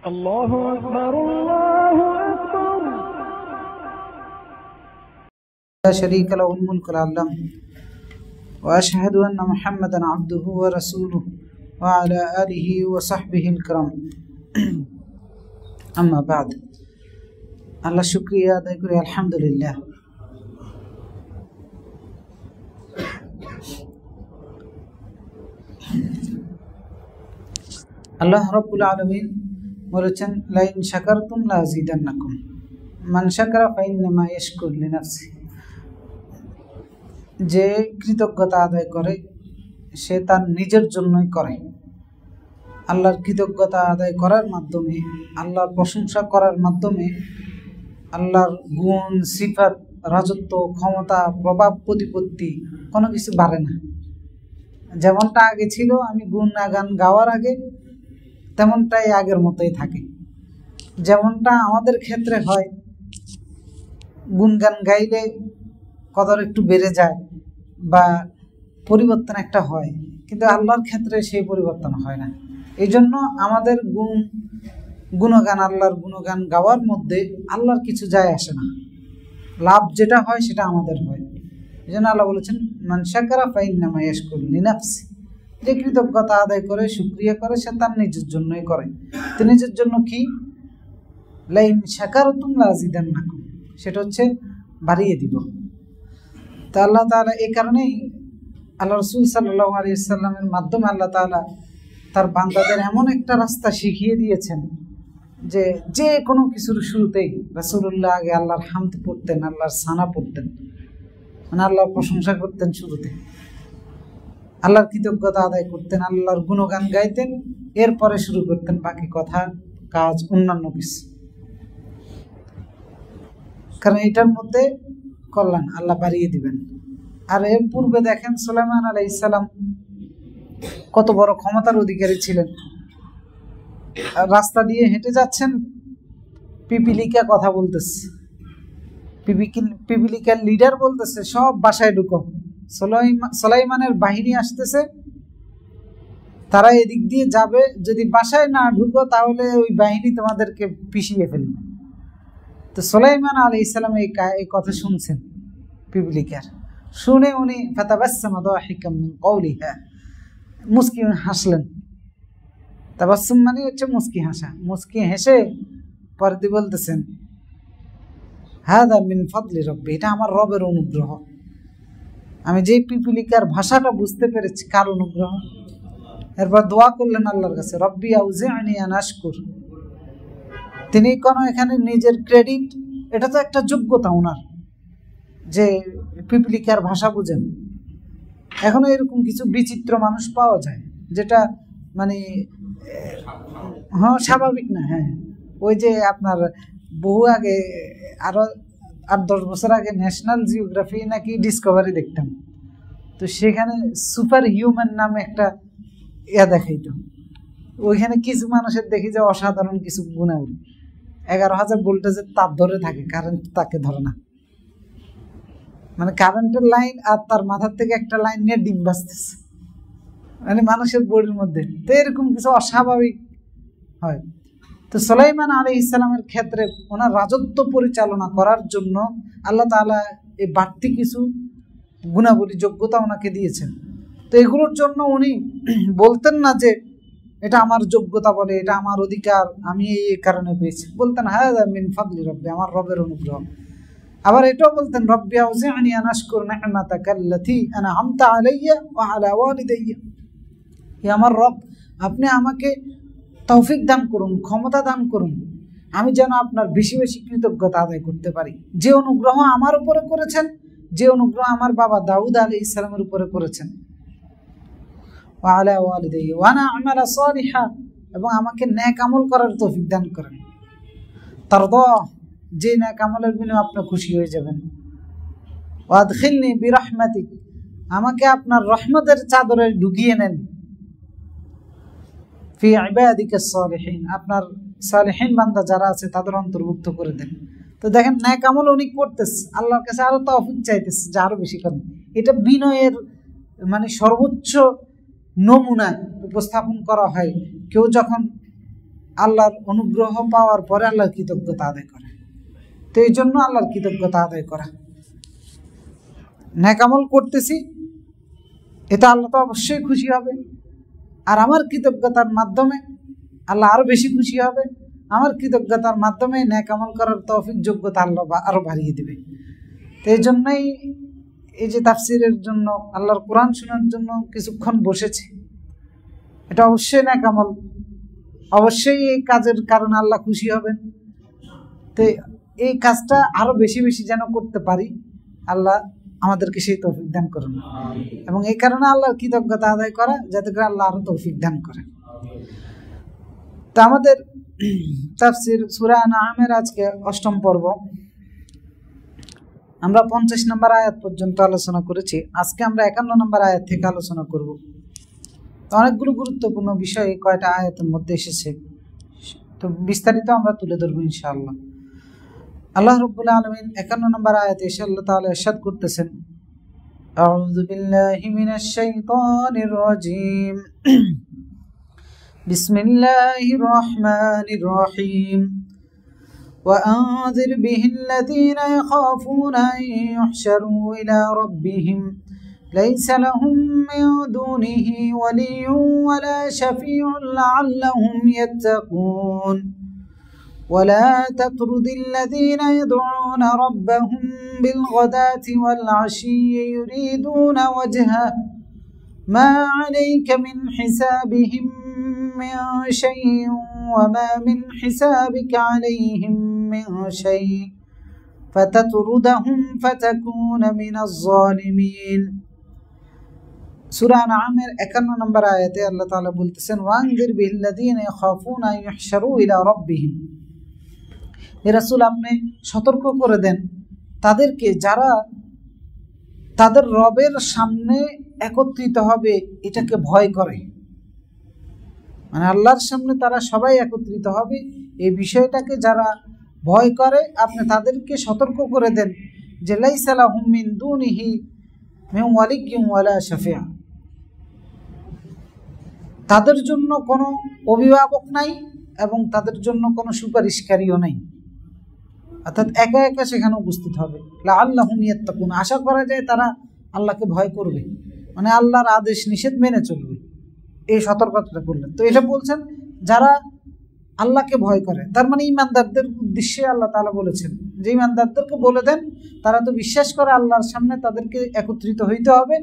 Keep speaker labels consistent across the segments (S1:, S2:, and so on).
S1: الله أكبر الله أكبر.
S2: لا شريك له الملك العظيم وأشهد أن محمدا عبده ورسوله وعلى آله وصحبه الكرام. أما بعد الله شكريا আদায় করি আলহামদুলিল্লাহ। আল্লাহ রাব্বুল আলামিন বলেছেন লাইন শাকারতুম লাযিদান্নাকুম মান শাকারা ফাইন্নামা ইয়াশকুরু লিনাফসি। যে কৃতজ্ঞতা আদায় করে সে তার নিজের জন্যই করে। আল্লাহর কৃতজ্ঞতা আদায় করার মাধ্যমে, আল্লাহর প্রশংসা করার মাধ্যমে আল্লাহর গুণ, সিফাত, রাজত্ব, ক্ষমতা, প্রভাব, প্রতিপত্তি কোনো কিছু বাড়ে না। যেমনটা আগে ছিল, আমি গুণগান গাওয়ার আগে তেমনটাই আগের মতোই থাকে। যেমনটা আমাদের ক্ষেত্রে হয়, গুণগান গাইলে কদর একটু বেড়ে যায় বা পরিবর্তন একটা হয়, কিন্তু আল্লাহর ক্ষেত্রে সেই পরিবর্তন হয় না। এই জন্য আমাদের গুণগান, আল্লাহর গুণগান গাওয়ার মধ্যে আল্লাহর কিছু যায় আসে না। লাভ যেটা হয় সেটা আমাদের হয়। এই জন্য আল্লাহ বলেছেন মান শাকারা ফাইন্নামা ইয়াশকুরু লিনাফসি। যে কৃতজ্ঞতা আদায় করে, শুকরিয়া করে, সে তার নিজের জন্যই করে। তো নিজের জন্য কি? লাইন শাকারতুম লাযিদান্নাকুম, সেটা হচ্ছে বাড়িয়ে দিব। তো আল্লাহ তাআলা এই কারণেই আল্লাহ রাসূল সাল্লাল্লাহু আলাইহি ওয়াসাল্লামের মাধ্যমে আল্লাহ তাআলা তার বান্দাদের এমন একটা রাস্তা শিখিয়ে দিয়েছেন যে যে কোনো কিছুর শুরুতেই রাসূলুল্লাহ আগে আল্লাহর হামদ পড়তেন, আল্লাহর সানা পড়তেন, মানে আল্লাহর প্রশংসা করতেন শুরুতে, আল্লাহর কৃতজ্ঞতা আদায় করতেন, আল্লাহর গুণগান গাইতেন, এরপরে শুরু করতেন বাকি কথা, কাজ, অন্যান্য কিছু। কারণ এটার মধ্যে কল্যাণ আল্লাহ বাড়িয়ে দিবেন। আর এর পূর্বে দেখেন সুলাইমান আলাইহিস সালাম কত বড় ক্ষমতার অধিকারী ছিলেন। রাস্তা দিয়ে হেঁটে যাচ্ছেন, পিপিলিকা কথা বলতেছে, পিপিলিকার লিডার বলতেছে সব বাসায় ঢুকো। সুলাইমানের বাহিনী আসতেছে, তারা এদিক দিয়ে যাবে, যদি বাসায় না ঢুকো তাহলে ওই বাহিনী তোমাদেরকে পিষিয়ে ফেলবে। তো সুলাইমান আলাইহিস সালাম এই কথা শুনছেন পিপিলিকার, শুনে উনি ফাতাবাসসামা দাহিকাম মিন কওলিহা, মুস্কি হাসলেন। তাবাসসুম মানে হচ্ছে মুস্কি হাসা। মুস্কি হেসে পরে বলতেছেন হাদা মিন ফাদলি রব্বি, এটা আমার রবের অনুগ্রহ। আমি যে পিপিলিকার ভাষাটা বুঝতে পেরেছি, কার অনুগ্রহ। এরপর দোয়া করলেন আল্লাহর কাছে, রব্বি আউজি'নি আন আশকুর। তিনি কোনো এখানে নিজের ক্রেডিট, এটা তো একটা যোগ্যতা ওনার, যে পিপিলিকার ভাষা বুঝেন। এখনো এরকম কিছু বিচিত্র মানুষ পাওয়া যায় যেটা মানে হ্যাঁ স্বাভাবিক না। হ্যাঁ, ওই যে আপনার বহু আগে, আরো 8-10 বছর আগে ন্যাশনাল জিওগ্রাফি নাকি ডিসকভারি দেখতাম, তো সেখানে সুপার হিউম্যান নামে একটা দেখাইতো। ওইখানে কিছু মানুষের দেখি যে অসাধারণ কিছু গুণাগুণ, 11,000 ভোল্টেজের তার ধরে থাকে, কারেন্ট তাকে ধরে না। মানে কারেন্টের লাইন আর তার মাথার থেকে একটা লাইন নিয়ে ডিম বাজতেছে, মানে মানুষের বডির মধ্যে। তো এরকম কিছু অস্বাভাবিক হয়। তো সুলাইমান আলাইহিস সালামের ক্ষেত্রে ওনার রাজত্ব পরিচালনা করার জন্য আল্লাহ তাআলা এই বাড়তি কিছু গুণাবলী, যোগ্যতা ওনাকে দিয়েছেন। তো এগুলোর জন্য উনি বলতেন না যে এটা আমার যোগ্যতা বলে, এটা আমার অধিকার, আমি এই কারণে পেয়েছি। বলতেন হাযা মিন ফাদলি রব্বি, আমার রবের অনুগ্রহ। আবার এটাও বলতেন রব্বি আউজি'নি আন আশকুরা নি'মাতাকাল্লাতী আন'আমতা আলাইয়া ওয়া আলা ওয়ালিদাইয়া, হে আমার রব, আপনি আমাকে তৌফিক দান করুন, ক্ষমতা দান করুন, আমি যেন আপনার বেশি বেশি কৃতজ্ঞতা আদায় করতে পারি। যে অনুগ্রহ আমার উপরে করেছেন, যে অনুগ্রহ আমার বাবা দাউদ আলাইহিস সালামের উপরে করেছেন, ওয়া আলা ওয়ালিদাইয়া ওয়া না'মালা সালিহা, এবং আমাকে নেক আমল করার তৌফিক দান করেন। তারদা, যে নেক আমলের বিনিময়ে আপনি খুশি হয়ে যাবেন। ওয়া আদখিলনি বিরাহমাতিক, আমাকে আপনার রহমতের চাদরে ঢুকিয়ে নেন। ফি ইবাদিকাস সালিহিন, আপনার সালেহিন বান্দা যারা আছে তাদের অন্তর্ভুক্ত করে দেন। তো দেখেন নেক আমল উনি করতেছে, আল্লাহর কাছে আরো তৌফিক চাইতেছে যে আরো বেশি করেন। এটা বিনয়ের মানে সর্বোচ্চ নমুনা উপস্থাপন করা হয়। কেউ যখন আল্লাহর অনুগ্রহ পাওয়ার পরে আল্লাহর কৃতজ্ঞতা আদায় করে। তো এই জন্য আল্লাহর কৃতজ্ঞতা আদায় করা, নেক আমল করতেছি, এটা আল্লাহ তো অবশ্যই খুশি হবে, আর আমার কৃতজ্ঞতার মাধ্যমে আল্লাহ আরো বেশি খুশি হবে। আমার কৃতজ্ঞতার মাধ্যমে নেক আমল করার তৌফিক যোগ্যতা আল্লাহ আরো বাড়িয়ে দিবে। তো এই জন্যই এই যে তাফসিরের জন্য, আল্লাহর কোরআন শোনার জন্য কিছুক্ষণ বসেছি, এটা অবশ্যই নেক আমল, অবশ্যই এই কাজের কারণে আল্লাহ খুশি হবেন। তো এই কাজটা আরো বেশি বেশি যেন করতে পারি, আল্লাহ আমাদেরকে সেই তৌফিক দান করুন। এবং এই কারণে আল্লাহর কৃতজ্ঞতা আদায় করা, যাতে করে আল্লাহ আরো তৌফিক দান করেন। তো আমাদের তাফসির সূরা আনআমের আজকে ৮ম পর্ব, আমরা ৫০ নম্বর আয়াত পর্যন্ত আলোচনা করেছি। আজকে আমরা ৫১ নম্বর আয়াত থেকে আলোচনা করব। অনেকগুলো গুরুত্বপূর্ণ বিষয় কয়টা আয়াতের মধ্যে এসেছে, তো বিস্তারিত আমরা তুলে ধরবো ইনশাআল্লাহ। আল্লাহ রাব্বুল আলামিন ৫১ নম্বর আয়াতে এসে আল্লাহ তাআলা ইরশাদ করতেছেন, আউযু বিল্লাহি মিনাশ শাইতানির রাজীম, বিসমিল্লাহির রহমানির রহিম, وأنذر به الذين يخافون أن يحشروا إلى ربهم ليس لهم من دونه ولي ولا شفيع لعلهم يتقون ولا تطرد الذين يدعون ربهم بالغداة والعشي يريدون وجهه ما عليك من حسابهم من شيء وما من حسابك عليهم من شيء فتطردهم فتكون من الظالمين। সূরা আনআমের ৫১ নম্বর আয়াতে আল্লাহ তাআলা বলতেছেন, ওয়ানজির বিল্লাযীনা ইয়াখাফুনা আন ইহশারু ইলা রাব্বিহিম, হে রাসূল আপনি সতর্ক করে দেন তাদেরকে যারা তাদের রবের সামনে একত্রিত হবে এটাকে ভয় করে। মানে আল্লাহর সামনে তারা সবাই একত্রিত হবে, এই বিষয়টাকে যারা ভয় করে আপনি তাদেরকে সতর্ক করে দেন যে লাইসা লাহুম মিন দুনিহি মিন ওয়ালিয়্যিন ওয়ালা শাফিআ, তাদের জন্য কোনো অভিভাবক নাই এবং তাদের জন্য কোনো সুপারিশকারীও নাই। অর্থাৎ একা একা সেখানে উপস্থিত হবে। লাআল্লাহুম ইয়াত্তাকুন, আশা করা যায় তারা আল্লাহকে ভয় করবে, মানে আল্লাহর আদেশ নিষেধ মেনে চলবে, এই সতর্কতাটা করলেন। তো এটা বলছেন যারা আল্লাহকে ভয় করে, তার মানে ইমানদারদের উদ্দেশ্যে আল্লাহ তাআলা বলেছেন যে ইমানদারদেরকে বলে দেন, তারা তো বিশ্বাস করে আল্লাহর সামনে তাদেরকে একত্রিত হইতে হবে।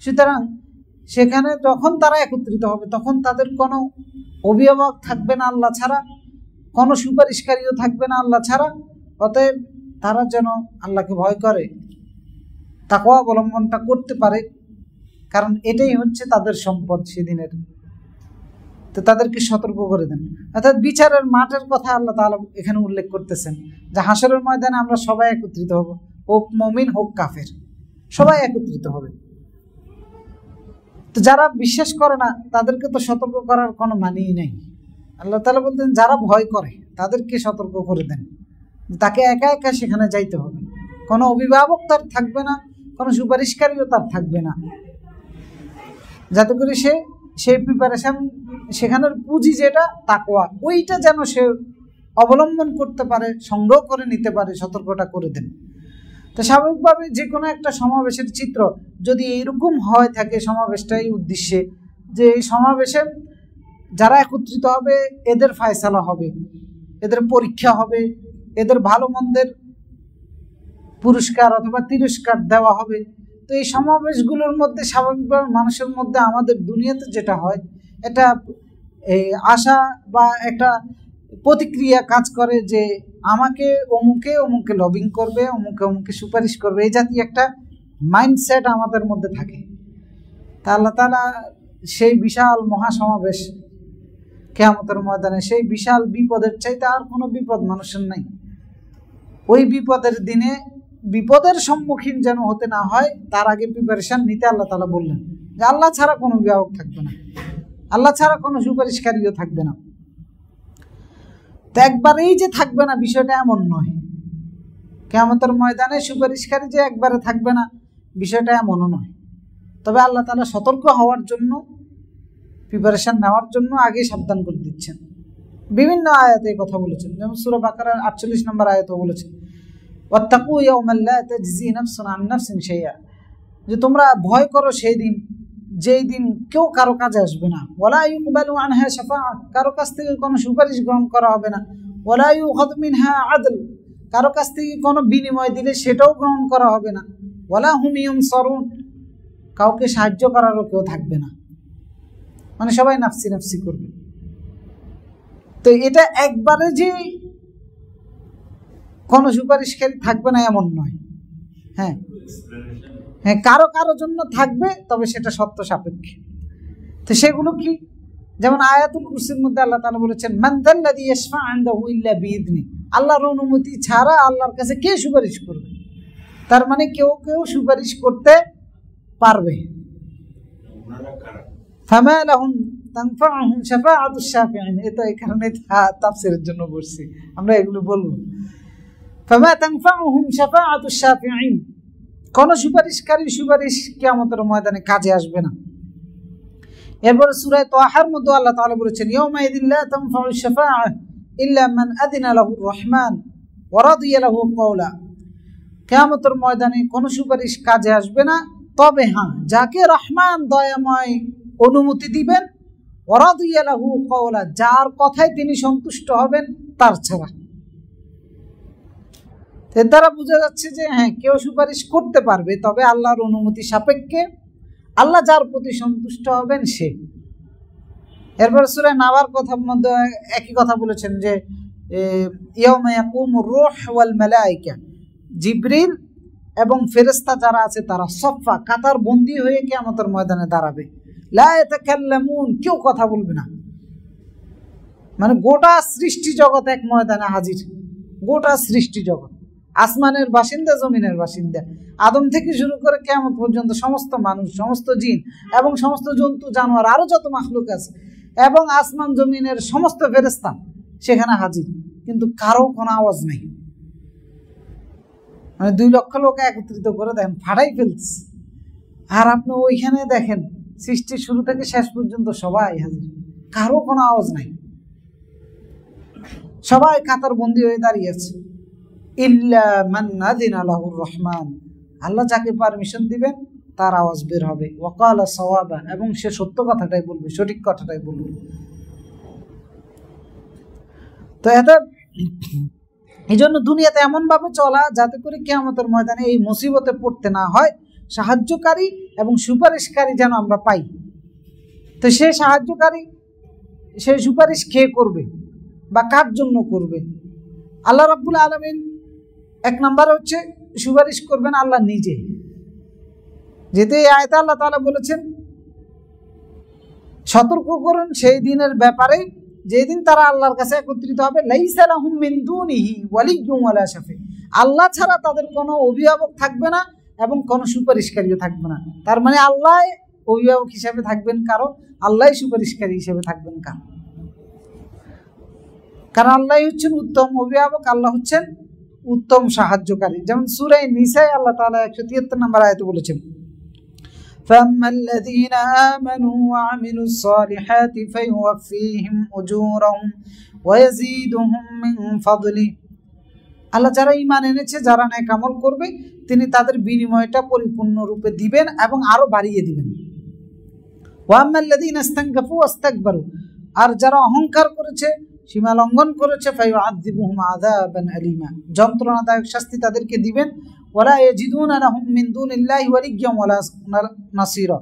S2: সুতরাং সেখানে যখন তারা একত্রিত হবে তখন তাদের কোনো অভিভাবক থাকবে না আল্লাহ ছাড়া, কোনো সুপারিশকারীও থাকবে না আল্লাহ ছাড়া। অতএব তারা যেন আল্লাহকে ভয় করে, তাকওয়া অবলম্বনটা করতে পারে, কারণ এটাই হচ্ছে তাদের সম্পদ সেদিনের। তো তাদেরকে সতর্ক করে দেন। অর্থাৎ বিচারের মাঠের কথা আল্লাহ তাআলা এখানে উল্লেখ করতেছেন যে হাসরের ময়দানে আমরা সবাই একত্রিত হব, হোক মুমিন হোক কাফের, সবাই একত্রিত হবে। তো যারা বিশ্বাস করে না তাদেরকে তো সতর্ক করার কোনো মানেই নেই। আল্লাহ তাআলা বলতেন যারা ভয় করে তাদেরকে সতর্ক করে দেন, তাকে একা একা সেখানে যাইতে হবে, কোনো অভিভাবক তার থাকবে না, কোনো সুপারিশকারীও তার থাকবে না, যাতে করে সেই প্রিপারেশন, সেখানের পুঁজি যেটা তাকওয়া, ওইটা যেন সে অবলম্বন করতে পারে, সংগ্রহ করে নিতে পারে, সতর্কটা করে দেন। তো স্বাভাবিকভাবে যে কোনো একটা সমাবেশের চিত্র যদি এইরকম হয় থাকে, সমাবেশটাই উদ্দেশ্যে যে এই সমাবেশে যারা একত্রিত হবে এদের ফায়সালা হবে, এদের পরীক্ষা হবে, এদের ভালো মন্দের পুরস্কার অথবা তিরস্কার দেওয়া হবে। তো এই সমাবেশগুলোর মধ্যে স্বাভাবিকভাবে মানুষের মধ্যে আমাদের দুনিয়াতে যেটা হয়, এটা এই আশা বা একটা প্রতিক্রিয়া কাজ করে যে আমাকে অমুকে অমুকে লবিং করবে, অমুকে অমুকে সুপারিশ করবে, এই জাতীয় একটা মাইন্ডসেট আমাদের মধ্যে থাকে। তা আল্লাহ তাআলা সেই বিশাল মহাসমাবেশ কিয়ামতের ময়দানে, সেই বিশাল বিপদের চাইতে আর কোনো বিপদ মানুষের নাই। ওই বিপদের দিনে বিপদের সম্মুখীন যেন হতে না হয় তার আগে প্রিপারেশন নিতে আল্লাহ তাআলা বললেন যে আল্লাহ ছাড়া কোনো অভিভাবক থাকবে না, আল্লাহ ছাড়া কোনো সুপারিশকারীও থাকবে না। তো একবারেই যে থাকবে না বিষয়টা এমন নয়, কিয়ামতের ময়দানে সুপারিশকারী যে একবারে থাকবে না বিষয়টা এমনও নয়। তবে আল্লাহ তাআলা সতর্ক হওয়ার জন্য, প্রিপারেশন নেওয়ার জন্য আগে সাবধান করে দিচ্ছেন বিভিন্ন আয়াতে কথা বলেছেন, যেমন সূরা বাকারার 48 নম্বর আয়াতেও বলেছেন ওয়াত্তাকু ইয়াওমান লা তাজজি নাফসুন আন নাফসিন শাইআ, যে তোমরা ভয় করো সেই দিন যেই দিন কেউ কারো কাজে আসবে না, ওয়ালা ইউকবালু আনহা শাফাআ, কারো কাছ থেকে কোনো সুপারিশ গ্রহণ করা হবে না, ওয়ালা ইউখাযু মিনহা আদল, কারো কাছ থেকে কোনো বিনিময় দিলে সেটাও গ্রহণ করা হবে না, ওয়ালা হুম ইউনসারুন, কাউকে সাহায্য করারও কেউ থাকবে না, মানে সবাই নাফসি নাফসি করবে। তো এটা একবারে যে কোনো সুপারিশকারী থাকবে না এমন নয়, হ্যাঁ হ্যাঁ, কারো কারো জন্য থাকবে, তবে সেটা সত্য সাপেক্ষে। তো সেগুলো কি, যেমন আয়াতুল কুরসির মধ্যে আল্লাহ তাআলা বলেছেন মান যাল্লাযী ইয়াশফা ইনদাহু ইল্লা বিইذনি, আল্লাহর অনুমতি ছাড়া আল্লাহর কাছে কে সুপারিশ করবে, তার মানে কেউ কেউ সুপারিশ করতে পারবে। ফামা লাহুম তানফাউহুম শাফাআতুশ শাফিঈন, এটা এই কারণে তাফসীরের জন্য বলছি, আমরা এগুলো বলবো। ফামা তানফাউহুম শাফাআতুশ শাফিঈন, কোন সুপারিশকারী সুপারিশ কিয়ামতের ময়দানে কাজে আসবে না। এরপর সূরা তাহার মধ্যে আল্লাহ তাআলা বলেছেন ইয়াউমা ইযিল লা তানফাউ শাফাআ ইল্লা মান আযিনা লাহুর রহমান ওয়া রাদিয়া লাহু কওলা, কিয়ামতের ময়দানে কোন সুপারিশ কাজে আসবে না, তবে হ্যাঁ যাকে রহমান দয়াময় অনুমতি দিবেন, ওয়া রাদিয়া লাহু কওলা, যার কথায় তিনি সন্তুষ্ট হবেন তার ছাড়া। এর দ্বারা বোঝা যাচ্ছে যে হ্যাঁ কেউ সুপারিশ করতে পারবে, তবে আল্লাহর অনুমতি সাপেক্ষে, আল্লাহ যার প্রতি সন্তুষ্ট হবেন সে। এরপর সূরা নাবার কথার মধ্যে একই কথা বলেছেন যে ইয়াউমা ইয়াকুমুর রূহ ওয়াল মালায়েকা, জিবরিল এবং ফেরেশতা যারা আছে তারা সফা কাতার বন্দী হয়ে কিয়ামতের ময়দানে দাঁড়াবে, লা ইয়াতাকাল্লামুন, কেউ কথা বলবে না, মানে গোটা সৃষ্টি জগৎ এক ময়দানে হাজির, গোটা সৃষ্টি জগৎ, আসমানের বাসিন্দা জমিনের বাসিন্দা, আদম থেকে শুরু করে কিয়ামত পর্যন্ত সমস্ত মানুষ, সমস্ত জিন এবং সমস্ত জন্তু জানোয়ার আরো যত মাখলুক আছে এবং আসমান জমিনের সমস্ত ফেরেশতা সেখানে হাজির, কিন্তু কারো কোনো আওয়াজ নেই, মানে 2 লক্ষ লোক একত্রিত করে দেখেন ফাটাই ফেলছে, আর আপনি ওইখানে দেখেন সৃষ্টির শুরু থেকে শেষ পর্যন্ত সবাই হাজির, কারো কোনো আওয়াজ নাই, সবাই কাতার বন্দী হয়ে দাঁড়িয়ে আছে। ইল্লা মান আযিনা লাহুর রহমান, আল্লাহ যাকে পারমিশন দিবেন তার আওয়াজ বের হবে, ওয়া ক্বালা সাওয়াবা, এবং সে সত্য কথাটাই বলবে, সঠিক কথাটাই বলবে। তো এটা এই জন্য দুনিয়াতে এমন ভাবে চলা যাতে করে কিয়ামতের ময়দানে এই মুসিবতে পড়তে না হয়, সাহায্যকারী এবং সুপারিশকারী যেন আমরা পাই। তো সে সাহায্যকারী, সে সুপারিশ কে করবে বা কার জন্য করবে? আল্লাহ রাব্বুল আলামিন এক নম্বরে হচ্ছে সুপারিশ করবেন আল্লাহ নিজে, যেতে এই আয়াতে আল্লাহ তাআলা বলেছেন সতর্ক করুন সেই দিনের ব্যাপারে যেদিন তারা আল্লাহর কাছে একত্রিত হবে, লাইসা লাহুম মিন দুনিহি ওয়ালিয়্যুন ওয়ালা শাফি, আল্লাহ ছাড়া তাদের কোনো অভিভাবক থাকবে না এবং কোনো সুপারিশকারীও থাকবে না। তার মানে আল্লাহ অভিভাবক হিসেবে থাকবেন কারো, আল্লাহ সুপারিশকারী হিসেবে থাকবেন কারো, কারণ আল্লাহ হচ্ছেন উত্তম অভিভাবক, আল্লাহ হচ্ছেন উত্তম সাহায্যকারী। যেমন সূরা নিসায় আল্লাহ তাআলা 173 নম্বর আয়াতে বলেছেন فَأَمَّا الَّذِينَ آمَنُوا وَعَمِلُوا الصَّالِحَاتِ فَيُوَفِّيهِمْ أُجُورَهُمْ وَيَزِيدُهُم مِّن فَضْلِهِ, আল্লাহ যারা ঈমান এনেছে, যারা নেক আমল করবে, তিনি তাদের বিনিময়টা পরিপূর্ণরূপে দিবেন এবং আরো বাড়িয়ে দিবেন। وَأَمَّا الَّذِينَ اسْتَنكَفُوا وَاسْتَكْبَرُوا, আর যারা অহংকার করেছে, সীমা লঙ্ঘন করেছে, فَيُعَذِّبُهُمْ عَذَابًا أَلِيمًا, যন্ত্রণাদায়ক শাস্তি তাদেরকে দিবেন। ওয়ালা ইয়াজিদুনা লাহুম মিন দুনিল্লাহি ওয়ালিয়্যান ওয়ালা নাসীরা,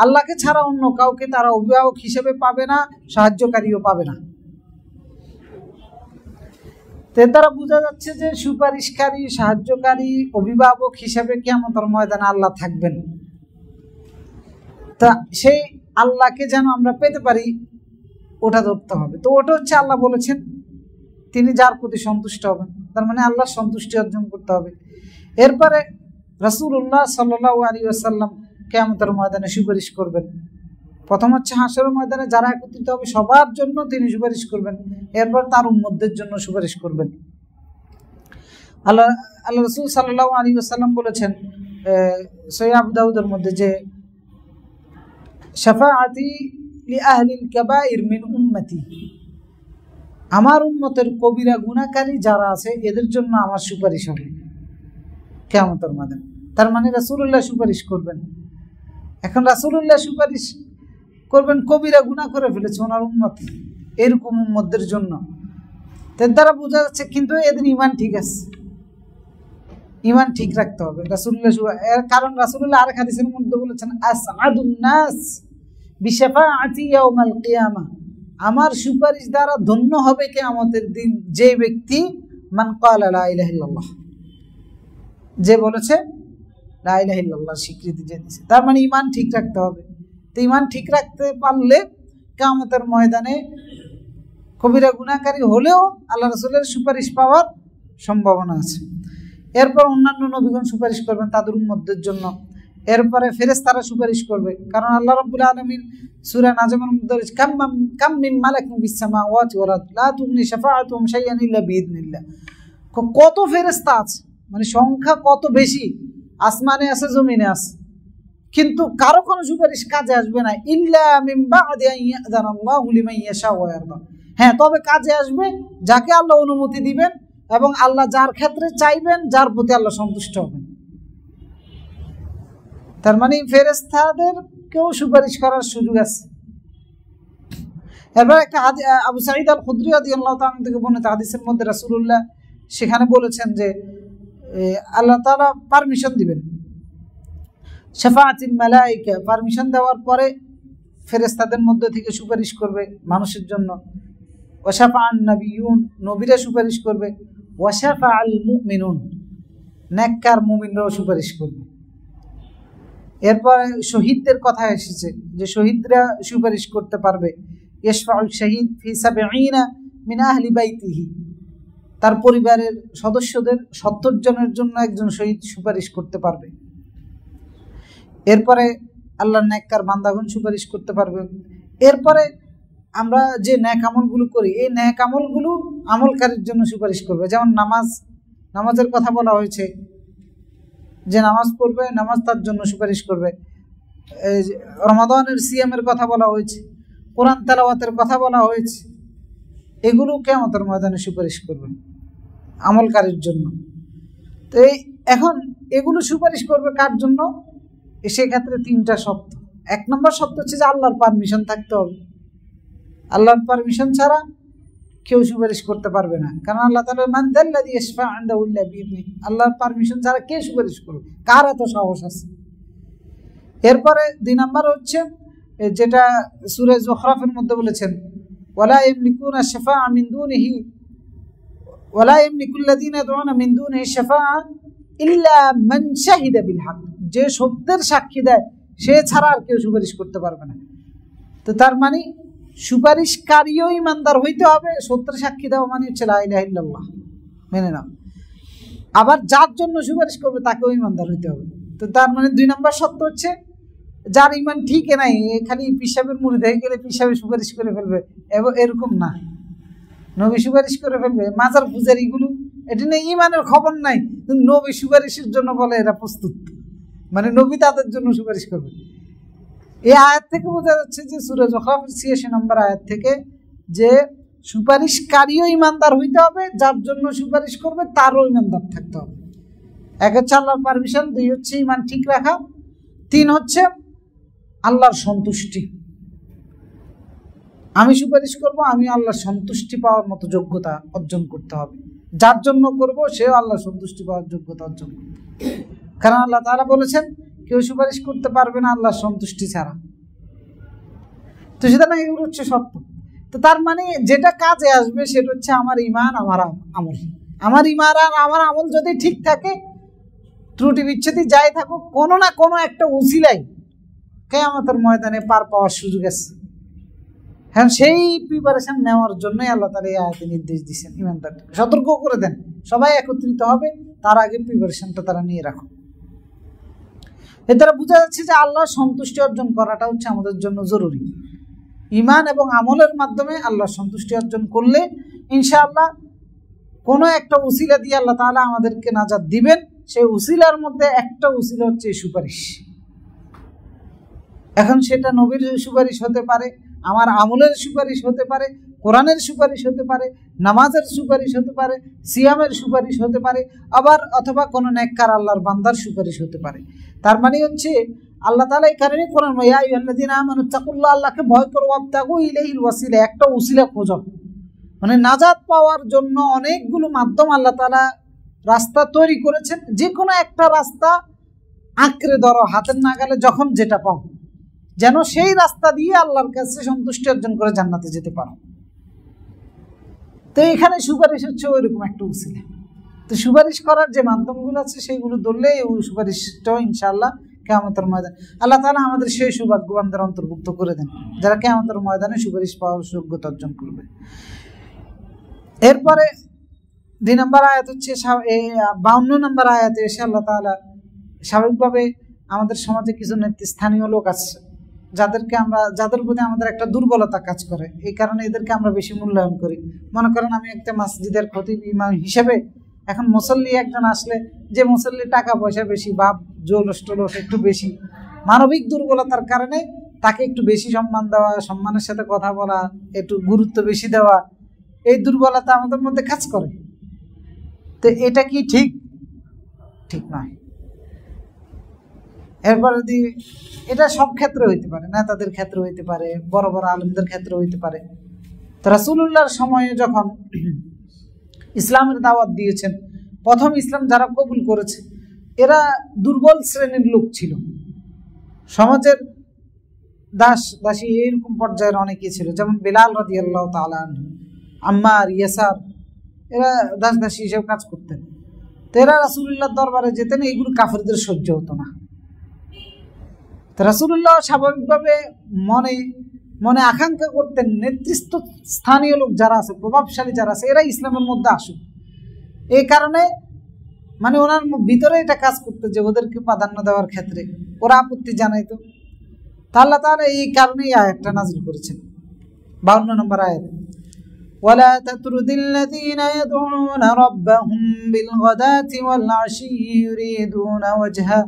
S2: আল্লাহকে ছাড়া অন্য কাউকে তারা অভিভাবক হিসেবে পাবে না, সাহায্যকারীও পাবে না। এর দ্বারা বোঝা যাচ্ছে যে সুপারিশকারী, সাহায্যকারী, অভিভাবক হিসেবে কিয়ামতের ময়দানে আল্লাহ থাকবেন। তা সেই আল্লাহকে যেন আমরা পেতে পারি ওটা ধরতে হবে। তো ওটা হচ্ছে আল্লাহ বলেছেন তিনি যার প্রতি সন্তুষ্ট হবেন, তার মানে আল্লাহর সন্তুষ্টি অর্জন করতে হবে। এরপরে রাসূলুল্লাহ সাল্লাল্লাহু আলাইহি ওয়াসাল্লাম কিয়ামতের ময়দানে সুপারিশ করবেন। প্রথম হচ্ছে হাসরের ময়দানে যারা একত্রিত হবে সবার জন্য তিনি সুপারিশ করবেন, এরপর তার উম্মতদের জন্য সুপারিশ করবেন। আল্লাহ রাসূল সাল্লাল্লাহু আলাইহি ওয়াসাল্লাম বলেছেন সহিহ আবু দাউদের মধ্যে যে শাফাআতি লি আহলিল কাবাইর মিন উম্মতি, আমার উম্মতের কবিরা গুনাহকারী যারা আছে এদের জন্য আমার সুপারিশ হবে কিয়ামতের ময়দানে। তার মানে রাসূলুল্লাহ সুপারিশ করবেন। এখন রাসূলুল্লাহ সুপারিশ করবেন, কবিরা গুনাহ করে ফেলেছে ওনার উম্মত, এরকম উম্মতদের জন্য। তার দ্বারা বোঝা যাচ্ছে কিন্তু এদের ঈমান ঠিক আছে, ঈমান ঠিক রাখতে হবে। রাসূলুল্লাহ কারণ রাসূলুল্লাহ আরেক হাদিসের মধ্যে বলেছেন আসআদুন নাস বিশাফাআতি ইয়াউমাল কিয়ামা, আমার সুপারিশ দ্বারা ধন্য হবে কিয়ামতের দিন যে ব্যক্তি মান ক্বালা লা ইলাহা ইল্লাল্লাহ, যে বলেছে লা ইলাহা ইল্লাল্লাহ স্বীকৃতি যে দিয়েছে। তার মানে ঈমান ঠিক রাখতে হবে। তো ঈমান ঠিক রাখতে পারলে কিয়ামতের ময়দানে কবিরা গুনাহকারী হলেও আল্লাহ রাসূলের সুপারিশ পাওয়ার সম্ভাবনা আছে। এরপর অন্যান্য নবীগণ সুপারিশ করবেন তাদের উম্মতদের জন্য। এরপরে ফেরেশতারা সুপারিশ করবে, কারণ আল্লাহ রাব্বুল আলামিন সূরা নাজমের মধ্যে বলেছে কাম মিন মালাকিন ফিস সামাওয়াতি ওয়াল আরদ লা তুগনি শাফাআতুহুম শাইআন ইল্লা বিইذনিল্লাহ। কত ফেরেশতা আছে, মানে সংখ্যা কত বেশি, আসমানে আছে জমিনে আছে, কিন্তু কারো কোনো সুপারিশ কাজে আসবে না ইল্লা মিন বা'দি আন ইয়াযানাল্লাহু লিমান ইয়াশা ওয়া ইয়ারদা। হ্যাঁ, তবে কাজে আসবে যাকে আল্লাহ অনুমতি দিবেন এবং আল্লাহ যার ক্ষেত্রে চাইবেন, যার প্রতি আল্লাহ সন্তুষ্ট হবেন। তার মানে ফেরেশতাদের কেউ সুপারিশ করার সুযোগ আছে। এবার একটা আবু সাঈদ আল খুদরি রাদিয়াল্লাহু তাআলা থেকে বর্ণিত হাদিসের মধ্যে রাসূলুল্লাহ সেখানে বলেছেন যে আল্লাহ তাআলা পারমিশন দিবেন, শাফাআতুল মালায়েকা, পারমিশন দেওয়ার পরে ফেরেশতাদের মধ্যে থেকে সুপারিশ করবে মানুষের জন্য। ওয়া শাফাআন নাবিয়্যুন, নবীরা সুপারিশ করবে। ওয়া শাফাআল মুমিনুন, নেককার মুমিনরাও সুপারিশ করবে। এরপরে শহীদদের কথা এসেছে যে শহীদরা সুপারিশ করতে পারবে। ইয়াশফাউল শাহীদ ফি ৭০ মিন আহলি বাইতিহি, তার পরিবারের সদস্যদের ৭০ জনের জন্য একজন শহীদ সুপারিশ করতে পারবে। এরপরে আল্লাহর নেককার বান্দাগণ সুপারিশ করতে পারবে। এরপরে আমরা যে নেক আমলগুলো করি এই নেক আমলগুলো আমলকারীর জন্য সুপারিশ করবে। যেমন নামাজের কথা বলা হয়েছে, যে নামাজ পড়বে নামাজ তার জন্য সুপারিশ করবে। রমাদানের সিয়ামের কথা বলা হয়েছে, কোরআন তেলাওয়াতের কথা বলা হয়েছে, এগুলো কিয়ামতের ময়দানে সুপারিশ করবে আমলকারীর জন্য। তো এখন এগুলো সুপারিশ করবে কার জন্য? সেক্ষেত্রে ৩টা শর্ত। ১ নম্বর শর্ত হচ্ছে যে আল্লাহর পারমিশন থাকতে হবে। আল্লাহর পারমিশন ছাড়া কেউ সুপারিশ করতে পারবে না, কারণ আল্লাহ তাআলা মান যাল্লাযী ইয়াশফা'ু ইনদাহু ইল্লা বিইذনিহি, আল্লাহর পারমিশন ছাড়া কে সুপারিশ করবে, কার এত সাহস আছে? এরপরে ২ নম্বর হচ্ছে যেটা সূরা যুখরাফের মধ্যে বলেছেন ওয়ালা ইয়ামলিকুনা শাফা'a মিন দুনিহি ওয়ালা ইয়ামলিকুল্লাযীনা ইয়াদউনা মিন দুনিহি শাফা'a ইল্লা মান শাহিদা বিল হক, যে সত্যের সাক্ষী দেয় সে ছাড়া আর কেউ সুপারিশ করতে পারবে না। তো তার মানে সুপারিশকারীও ইমানদার হইতে হবে, সত্যের সাক্ষী দেওয়া মানে হচ্ছে লা ইলাহা ইল্লাল্লাহ মেনে নাও। আবার যার জন্য সুপারিশ করবে তাকেও ইমানদার হইতে হবে। তো তার মানে ২ নম্বর শর্ত হচ্ছে যার ইমান ঠিক নাই, খালি পিসাবের মুড়ি হয়ে গেলে পিসাবে সুপারিশ করে ফেলবে এরকম না, নবী সুপারিশ করে ফেলবে। মাজার পূজারীগুলো এটা নিয়ে ইমানের খবর নাই, কিন্তু নবী সুপারিশের জন্য বলে এরা প্রস্তুত, মানে নবী তাদের জন্য সুপারিশ করবে। এই আয়াত থেকে বোঝা যাচ্ছে যে সূরা যুখরাফের ৮৬ নম্বর আয়াত থেকে যে সুপারিশকারীও ইমানদার হইতে হবে, যার জন্য সুপারিশ করবে তারও ইমানদার থাকতে হবে। ১ হচ্ছে আল্লাহর পারমিশন, ২ হচ্ছে ইমান ঠিক রাখা, ৩ হচ্ছে আল্লাহর সন্তুষ্টি। আমি সুপারিশ করব, আমি আল্লাহর সন্তুষ্টি পাওয়ার মতো যোগ্যতা অর্জন করতে হবে। যার জন্য করব সেও আল্লাহর সন্তুষ্টি পাওয়ার যোগ্যতা অর্জন করতে হবে, কারণ আল্লাহ তাআলা বলেছেন কেউ সুপারিশ করতে পারবে না আল্লাহর সন্তুষ্টি ছাড়া। তো সুতরাং এগুলো হচ্ছে সত্য। তো তার মানে যেটা কাজে আসবে সেটা হচ্ছে আমার ইমান, আমার আমল। আমার ইমান আর আমার আমল যদি ঠিক থাকে, ত্রুটি বিচ্ছুতি যাই থাকুক, কোনো না কোনো একটা উসিলাই কিয়ামতের ময়দানে পার পাওয়ার সুযোগ আছে। হ্যাঁ, সেই প্রিপারেশন নেওয়ার জন্যই আল্লাহ তাআলা এই আয়াতে নির্দেশ দিয়েছেন ইমানদারদের, সতর্ক করে দেন সবাই একত্রিত হবে, তার আগে প্রিপারেশনটা তারা নিয়ে রাখো। এর দ্বারা বোঝা যাচ্ছে যে আল্লাহর সন্তুষ্টি অর্জন করাটা হচ্ছে আমাদের জন্য জরুরি। ইমান এবং আমলের মাধ্যমে আল্লাহর সন্তুষ্টি অর্জন করলে ইনশাআল্লাহ কোনো একটা উসিলা দিয়ে আল্লাহ তাআলা আমাদেরকে নাজাত দিবেন। সেই উসিলার মধ্যে একটা উসিলা হচ্ছে সুপারিশ। এখন সেটা নবীর সুপারিশ হতে পারে, আমার আমলের সুপারিশ হতে পারে, কোরআনের সুপারিশ হতে পারে, নামাজের সুপারিশ হতে পারে, সিয়ামের সুপারিশ হতে পারে, আবার অথবা কোনো নেককার আল্লাহর বান্দার সুপারিশ হতে পারে। তার মানে হচ্ছে আল্লাহ তাআলা এই কারণে কোরআন ইয়া আইয়ুহাল্লাযীনা আমানু তাকুল্লাহ, আল্লাহকে ভয় করো, ওয়াবতাগু ইলাইহিল ওয়াসিলা, একটা উসিলা খোঁজো। মানে নাজাত পাওয়ার জন্য অনেকগুলো মাধ্যম আল্লাহ তাআলা রাস্তা তৈরি করেছেন, যে কোনো একটা রাস্তা আঁকড়ে ধরো হাতের নাগালে, যখন যেটা পাও যেন সেই রাস্তা দিয়ে আল্লাহর কাছে সন্তুষ্টি অর্জন করে জান্নাতে যেতে পারো। তো এখানে সুপারিশ হচ্ছে ওইরকম একটা উসিলা। তো সুপারিশ করার যে মাধ্যমগুলো আছে সেইগুলো ধরলে ওই সুপারিশটাও ইনশাআল্লাহ কিয়ামতের ময়দানে আল্লাহ তাআলা আমাদের সেই সৌভাগ্যবানদের অন্তর্ভুক্ত করে দেন যারা কিয়ামতের ময়দানে সুপারিশ পাওয়ার যোগ্যতা অর্জন করবে। এরপরে 2 নম্বর আয়াত হচ্ছে 52 নম্বর আয়াতে এসে আল্লাহ তাআলা স্বাভাবিকভাবে আমাদের সমাজে কিছু নেতৃস্থানীয় লোক আছে যাদের প্রতি আমাদের একটা দুর্বলতা কাজ করে, এই কারণে এদেরকে আমরা বেশি মূল্যায়ন করি। মনে করেন আমি একটা মসজিদের খতিব ইমাম হিসেবে এখন মুসল্লি একজন আসলে, যে মুসল্লি টাকা পয়সা বেশি, বাপ জৌলস টলস একটু বেশি, মানবিক দুর্বলতার কারণে তাকে একটু বেশি সম্মান দেওয়া, সম্মানের সাথে কথা বলা, একটু গুরুত্ব বেশি দেওয়া, এই দুর্বলতা আমাদের মধ্যে কাজ করে। তো এটা কি ঠিক? ঠিক নয়। এরপরে এটা সব ক্ষেত্রে হইতে পারে, নেতাদের ক্ষেত্রে হইতে পারে, বড় বড় আলেমদের ক্ষেত্রে হইতে পারে। তো রাসূলুল্লাহর সময়ে যখন ইসলামের দাওয়াত দিয়েছেন, প্রথম ইসলাম যারা কবুল করেছে এরা দুর্বল শ্রেণীর লোক ছিল, সমাজের দাস দাসী এইরকম পর্যায়ের অনেকেই ছিল, যেমন বেলাল রাদিয়াল্লাহু তাআলা আনহু, আম্মার, ইয়াসার, এরা দাস দাসী হিসেবে কাজ করতেন। তো এরা রাসূলুল্লাহর দরবারে যেতেন, এইগুলো কাফেরদের সহ্য হতো না। তো রাসূলুল্লাহ স্বাভাবিকভাবে মনে মনে আকাঙ্ক্ষা করতেন নেতৃস্থানীয় লোক যারা আছে, প্রভাবশালী যারা আছে, এরা ইসলামের মধ্যে আসুক। এই কারণে মানে ওনার ভিতরে এটা কাজ করতো যে ওদেরকে প্রাধান্য দেওয়ার ক্ষেত্রে ওরা আপত্তি জানাইতো। তা আল্লাহ তাআলা এই কারণেই আয়াতটা নাযিল করেছেন, 52 নম্বর আয়াত, ওয়ালা তাতরুদিল্লাযীনা ইয়াদউনা রাব্বাহুম বিলগাদাতি ওয়াল আশি ইউরিদুনা ওয়াজহা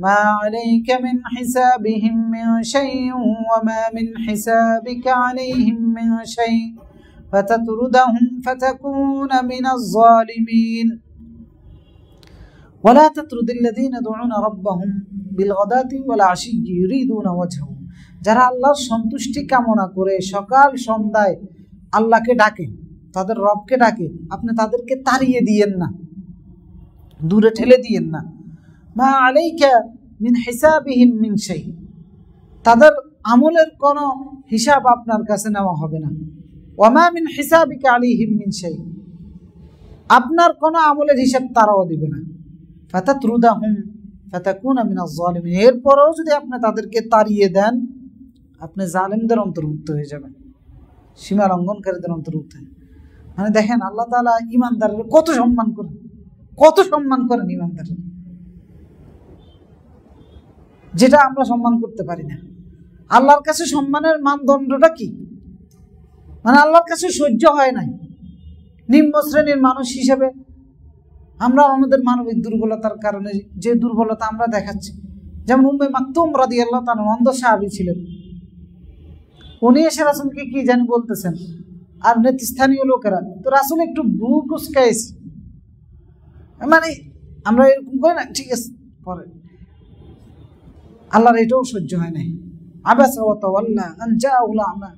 S2: মা আলাইকা মিন হিসাবিহিম মিন শাইইন ওয়া মা মিন হিসাবিকা আলাইহিম মিন শাইইন ফাতাতরুদাহুম ফাতাকুনা মিনাজ যালিমিন। ওয়ালা তাতরুদিল্লাযীনা ইয়াদউনা রাব্বাহুম বিলগাদাতি ওয়াল আশি ইউরিদুনা ওয়াজহা, যারা আল্লাহর সন্তুষ্টি কামনা করে সকাল সন্ধ্যায় আল্লাহকে ডাকে, তাদের রবকে ডাকে, আপনি তাদেরকে তাড়িয়ে দিয়েন না, দূরে ঠেলে দিয়েন না। মা আলাইকা মিন হিসাবিহিম মিন শাই, তাদের আমলের কোনো হিসাব আপনার কাছে নেওয়া হবে না। ওয়া মা মিন হিসাবিকা আলাইহিম মিন শাই, আপনার কোনো আমলের হিসাব তারাও দিবে না। ফাতাতরুদাহুম ফাতাকুনা মিনাজ যালিমিন, এরপরেও যদি আপনি তাদেরকে তাড়িয়ে দেন আপনি জালেমদের অন্তর্ভুক্ত হয়ে যাবেন, সীমা লঙ্ঘনকারীদের অন্তর্ভুক্ত। মানে দেখেন আল্লাহ তাআলা ঈমানদারের কত সম্মান করেন, কত সম্মান করেন ঈমানদারের, যেটা আমরা সম্মান করতে পারি না। আল্লাহর কাছে সম্মানের মানদণ্ডটা কি? মানে আল্লাহর কাছে সহ্য হয় নাই নিম্ন শ্রেণীর মানুষ হিসেবে আমরা আমাদের মানবিক দুর্বলতার কারণে যে দুর্বলতা আমরা দেখাচ্ছি। যেমন উম্মে মাকতুম রাদিয়াল্লাহু তাআলা অন্ধ সাহাবী ছিলেন, উনি এসে রাসূলকে কি জানি বলতেছেন, আর নেতৃস্থানীয় লোকেরা তো রাসূল একটু ভ্রু কুঁচকাইছে, মানে আমরা এরকম করি না, ঠিক আছে পরে। আল্লাহর এটাও সহ্য হয় নাই। আবাসা ওয়া তাওয়াল্লা আন জাআহুল আ'মা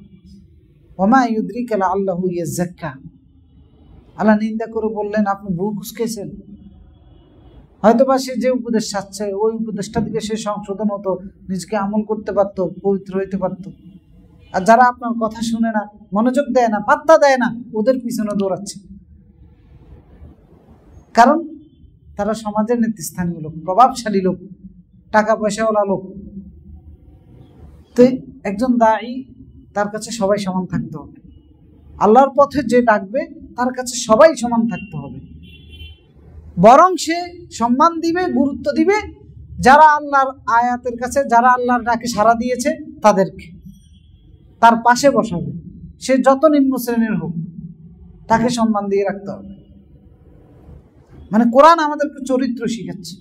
S2: ওয়া মা ইউদরিকা লাআল্লাহু ইয়াযাক্কা, আল্লাহ নিন্দা করে বললেন আপনি ভ্রু কুঁচকাইছেন, হয়তোবা সে যে উপদেশ চাচ্ছে ওই উপদেশটা দিকে সে সংশোধন হতো, নিজেকে আমল করতে পারতো, পবিত্র হইতে পারতো। আর যারা আপনার কথা শুনে না, মনোযোগ দেয় না, পাত্তা দেয় না, ওদের পিছনে দৌড়াচ্ছে, কারণ তারা সমাজের নেতৃস্থানীয় লোক, প্রভাবশালী লোক, টাকা পয়সাওয়ালা লোক। তো একজন দায়ী, তার কাছে সবাই সমান থাকতে হবে। আল্লাহর পথে যে ডাকবে তার কাছে সবাই সমান থাকতে হবে, বরং সে সম্মান দিবে, গুরুত্ব দিবে যারা আল্লাহর আয়াতের কাছে, যারা আল্লাহর ডাকে সাড়া দিয়েছে তাদেরকে তার পাশে বসাবে। সে যত নিম্ন শ্রেণীর হোক তাকে সম্মান দিয়ে রাখতে হবে। মানে কোরআন আমাদেরকে চরিত্র শিখাচ্ছে।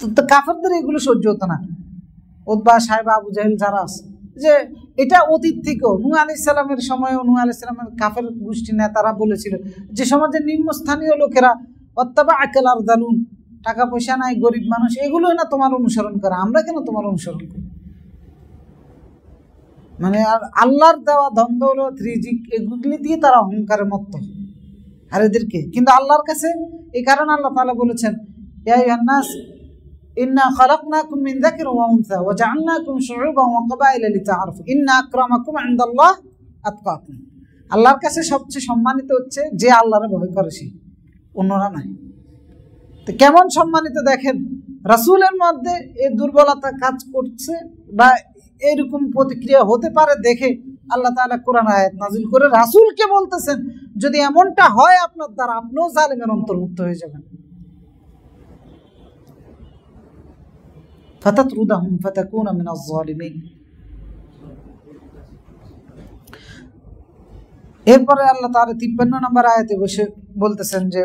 S2: তো কাফেরদের এগুলো সহ্য হতো না। উতবা, সাহেবা, আবু জাহেল যারা আছে, যে এটা অতীত থেকেও নূহ আলাইহিস সালামের সময় নূহ আলাইহিস সালামের কাফের গোষ্ঠী নেতারা বলেছিল যে সমাজের নিম্নস্থানীয় লোকেরা ওয়াত্তাবাআকাল আরযালুন, টাকা পয়সা নাই, গরিব মানুষ, এগুলো না তোমার অনুসরণ করে, আমরা কেন তোমার অনুসরণ করি? মানে আর আল্লাহর দেওয়া ধন দৌলত রিজিক এগুলি দিয়ে তারা অহংকারে মত্ত, আর এদেরকে কিন্তু আল্লাহর কাছে এই কারণে আল্লাহ তাআলা বলেছেন ইয়া আইয়ুহান নাস ইন্না খালাকনাকুম মিন যাকারিন ওয়া উনসা ওয়া জাআলনাকুম শুউবান ওয়া ক্বাবাইলা লিতাআরাফু ইন্না আকরামাকুম ইনদাল্লাহ আতকাকুম। আল্লাহর কাছে সবচেয়ে সম্মানিত হচ্ছে যে আল্লাহরে ভয় করে, সে অন্যরা নাই। তো কেমন সম্মানিত দেখেন, রাসূলের মধ্যে এই দুর্বলতা কাজ করছে বা এরকম প্রতিক্রিয়া হতে পারে দেখে আল্লাহ তাআলা কোরআন আয়াত নাযিল করে রাসূলকে বলতেছেন যদি এমনটা হয় আপনার দ্বারা, আপনিও জালিমের অন্তর্ভুক্ত হয়ে যাবেন। ফাতাতরুদাহুম ফাতাকুনা মিনাজ জালিমিন। এরপরে আল্লাহ তাআলা 53 নম্বর আয়াতে বসে বলতেছেন যে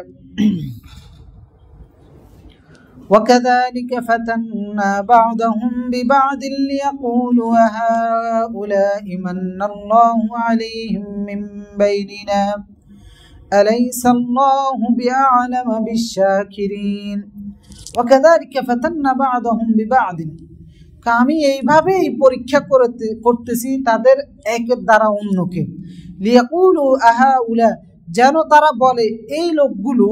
S2: وكذلك فتنا بعضهم ببعض ليقولوا هؤلاء من الله عليهم من بيننا أليس الله بأعلم بالشاكرين وكذلك فتنا بعضهم ببعض। আমি এইভাবেই পরীক্ষা করতেছি তাদের একের দ্বারা অন্যকে, লিয়াকুলু আহাউলা, যেন তারা বলে এই লোকগুলো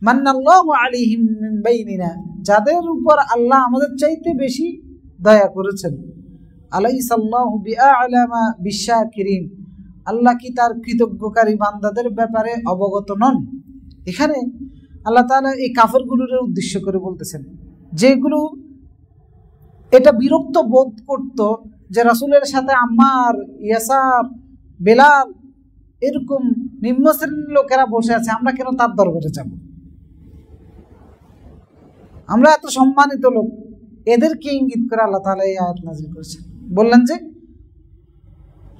S2: মান্নাল্লাহু আলাইহিম মিন বাইনিনা, যাদের উপর আল্লাহ আমাদের চাইতে বেশি দয়া করেছেন। আলাইসাল্লাহু বিআলামা বিশাকিরিন, আল্লাহ কি তার কৃতজ্ঞকারী বান্দাদের ব্যাপারে অবগত নন? এখানে আল্লাহ তাআলা এই কাফেরগুলোর উদ্দেশ্য করে বলতেছেন, যেগুলো এটা বিরক্ত বোধ করত যে রাসূলের সাথে আম্মার, ইয়াসার, বেলাল এরকম নিম্ন শ্রেণীর লোকেরা বসে আছে, আমরা কেন তার দরবারে যাব? আমরা এত সম্মানিত লোক, এদেরকে ইঙ্গিত করে আল্লাহ তাআলা এই আয়াত নাযিল করেছেন। বললেন যে